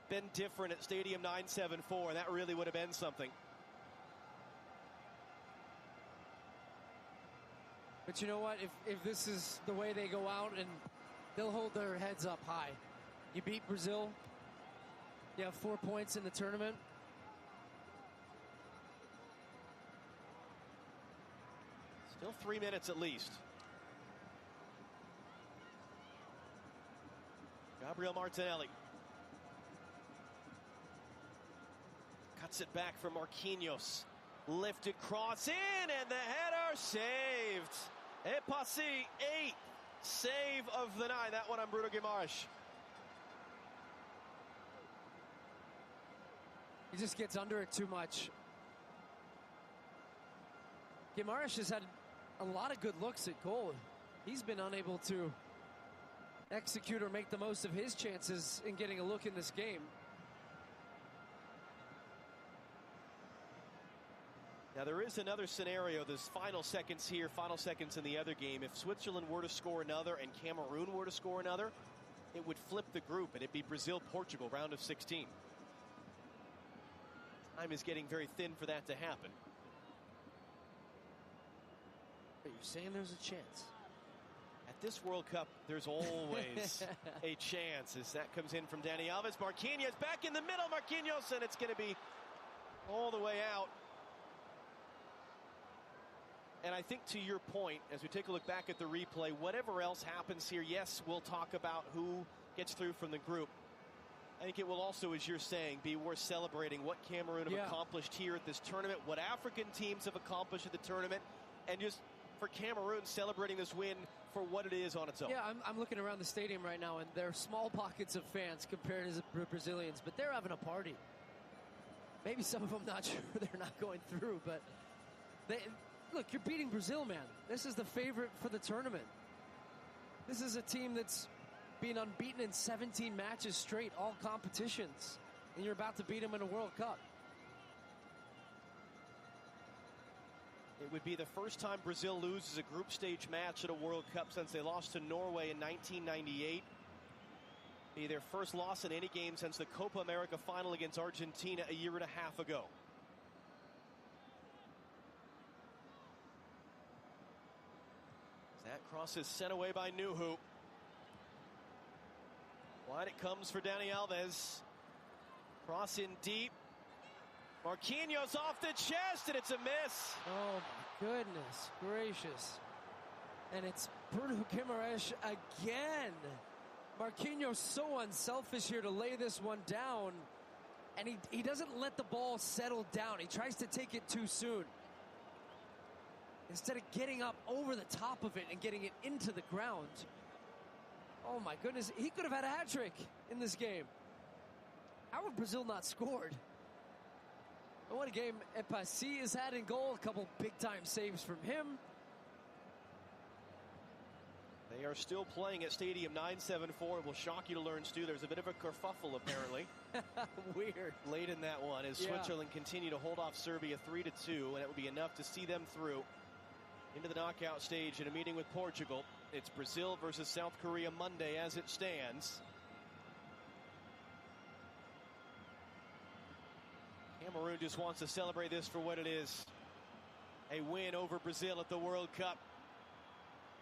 been different at Stadium 974. That really would have been something. But you know what? If this is the way they go out, and they'll hold their heads up high. You beat Brazil. You have 4 points in the tournament. Still 3 minutes at least. Gabriel Martinelli cuts it back for Marquinhos. Lifted cross in, and the header saved. Epassi, 8th save of the night. That one on Bruno Guimaraes. He just gets under it too much. Guimaraes has had a lot of good looks at goal. He's been unable to execute or make the most of his chances in getting a look in this game. Now there is another scenario. There's final seconds here, final seconds in the other game. If Switzerland were to score another and Cameroon were to score another, it would flip the group, and it'd be Brazil-Portugal, round of 16. Time is getting very thin for that to happen. But you're saying there's a chance? At this World Cup, there's always a chance, as that comes in from Dani Alves. Marquinhos back in the middle, Marquinhos, and it's going to be all the way out. And I think to your point, as we take a look back at the replay, whatever else happens here, yes, we'll talk about who gets through from the group. I think it will also, as you're saying, be worth celebrating what Cameroon have accomplished here at this tournament, what African teams have accomplished at the tournament, and just for Cameroon celebrating this win for what it is on its own. Yeah, I'm looking around the stadium right now, and there are small pockets of fans compared to the Brazilians, but they're having a party. Maybe some of them not sure they're not going through, but look, you're beating Brazil, man. This is the favorite for the tournament. This is a team that's been unbeaten in 17 matches straight, all competitions, and you're about to beat them in a World Cup. It would be the first time Brazil loses a group stage match at a World Cup since they lost to Norway in 1998. Be their first loss in any game since the Copa America final against Argentina a year and a half ago. That cross is sent away by Nuhu. Wide it comes for Dani Alves. Cross in deep. Marquinhos off the chest, and it's a miss. Oh, my goodness gracious. And it's Bruno Guimaraes again. Marquinhos so unselfish here to lay this one down. And he doesn't let the ball settle down. He tries to take it too soon. Instead of getting up over the top of it and getting it into the ground. Oh, my goodness. He could have had a hat trick in this game. How have Brazil not scored? And what a game Epassi has had in goal. A couple big-time saves from him. They are still playing at Stadium 974. It will shock you to learn, Stu, there's a bit of a kerfuffle, apparently. Weird. Late in that one, as Switzerland continue to hold off Serbia 3-2, and it will be enough to see them through into the knockout stage in a meeting with Portugal. It's Brazil versus South Korea Monday as it stands. Cameroon just wants to celebrate this for what it is. A win over Brazil at the World Cup.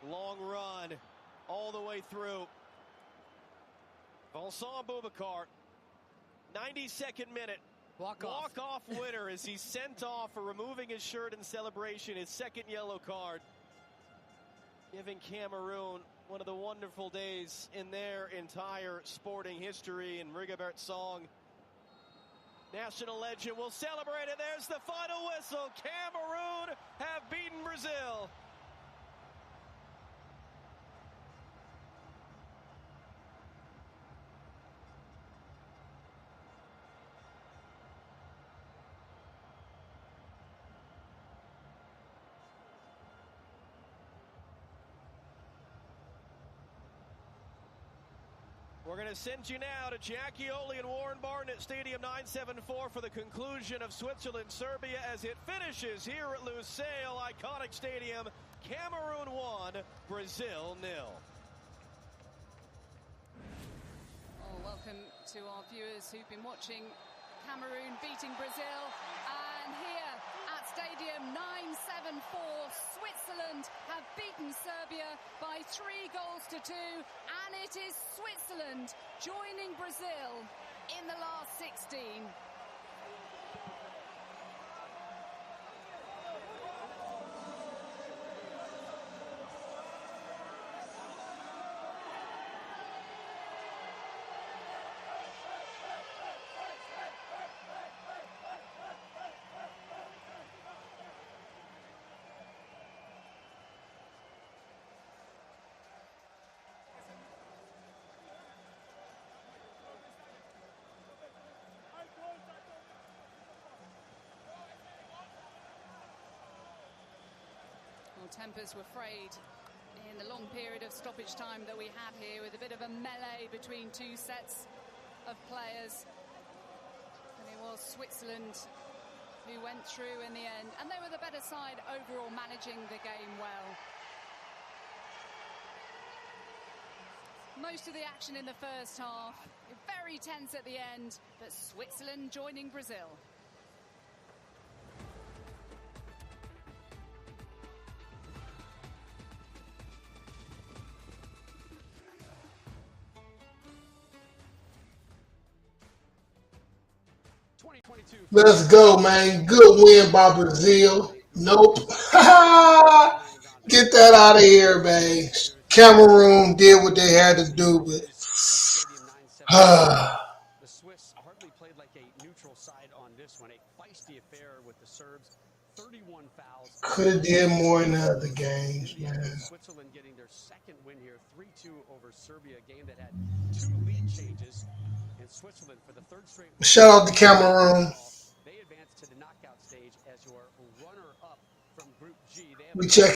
Long run all the way through. Vincent Boubacar, 92nd minute. Walk-off winner as he's sent off for removing his shirt in celebration, his second yellow card. Giving Cameroon one of the wonderful days in their entire sporting history. And Rigobert Song, national legend, will celebrate it. There's the final whistle. Cameroon have beaten Brazil. We're going to send you now to Jackie Oli and Warren Barton at Stadium 974 for the conclusion of Switzerland-Serbia as it finishes here at Lusail, iconic stadium. Cameroon 1, Brazil 0. Oh, welcome to our viewers who've been watching Cameroon beating Brazil. And here at Stadium 974, Switzerland have beaten Serbia by 3-2, and it is Switzerland joining Brazil in the last 16. Tempers were frayed in the long period of stoppage time that we had here, with a bit of a melee between two sets of players. And it was Switzerland who went through in the end, and they were the better side overall, managing the game well. Most of the action in the first half, very tense at the end, but Switzerland joining Brazil. Let's go, man. Good win by Brazil. Nope. Get that out of here, man. Cameroon did what they had to do, but the Swiss hardly played like a neutral side on this one. A feisty affair with the Serbs. 31 fouls. could have did more in the other games, man. Switzerland getting their second win here, 3-2 over Serbia, a game that had 2 lead changes. And Switzerland for the third straight. Shout out to Cameroon. They advanced to the knockout stage as your runner-up from Group G. We check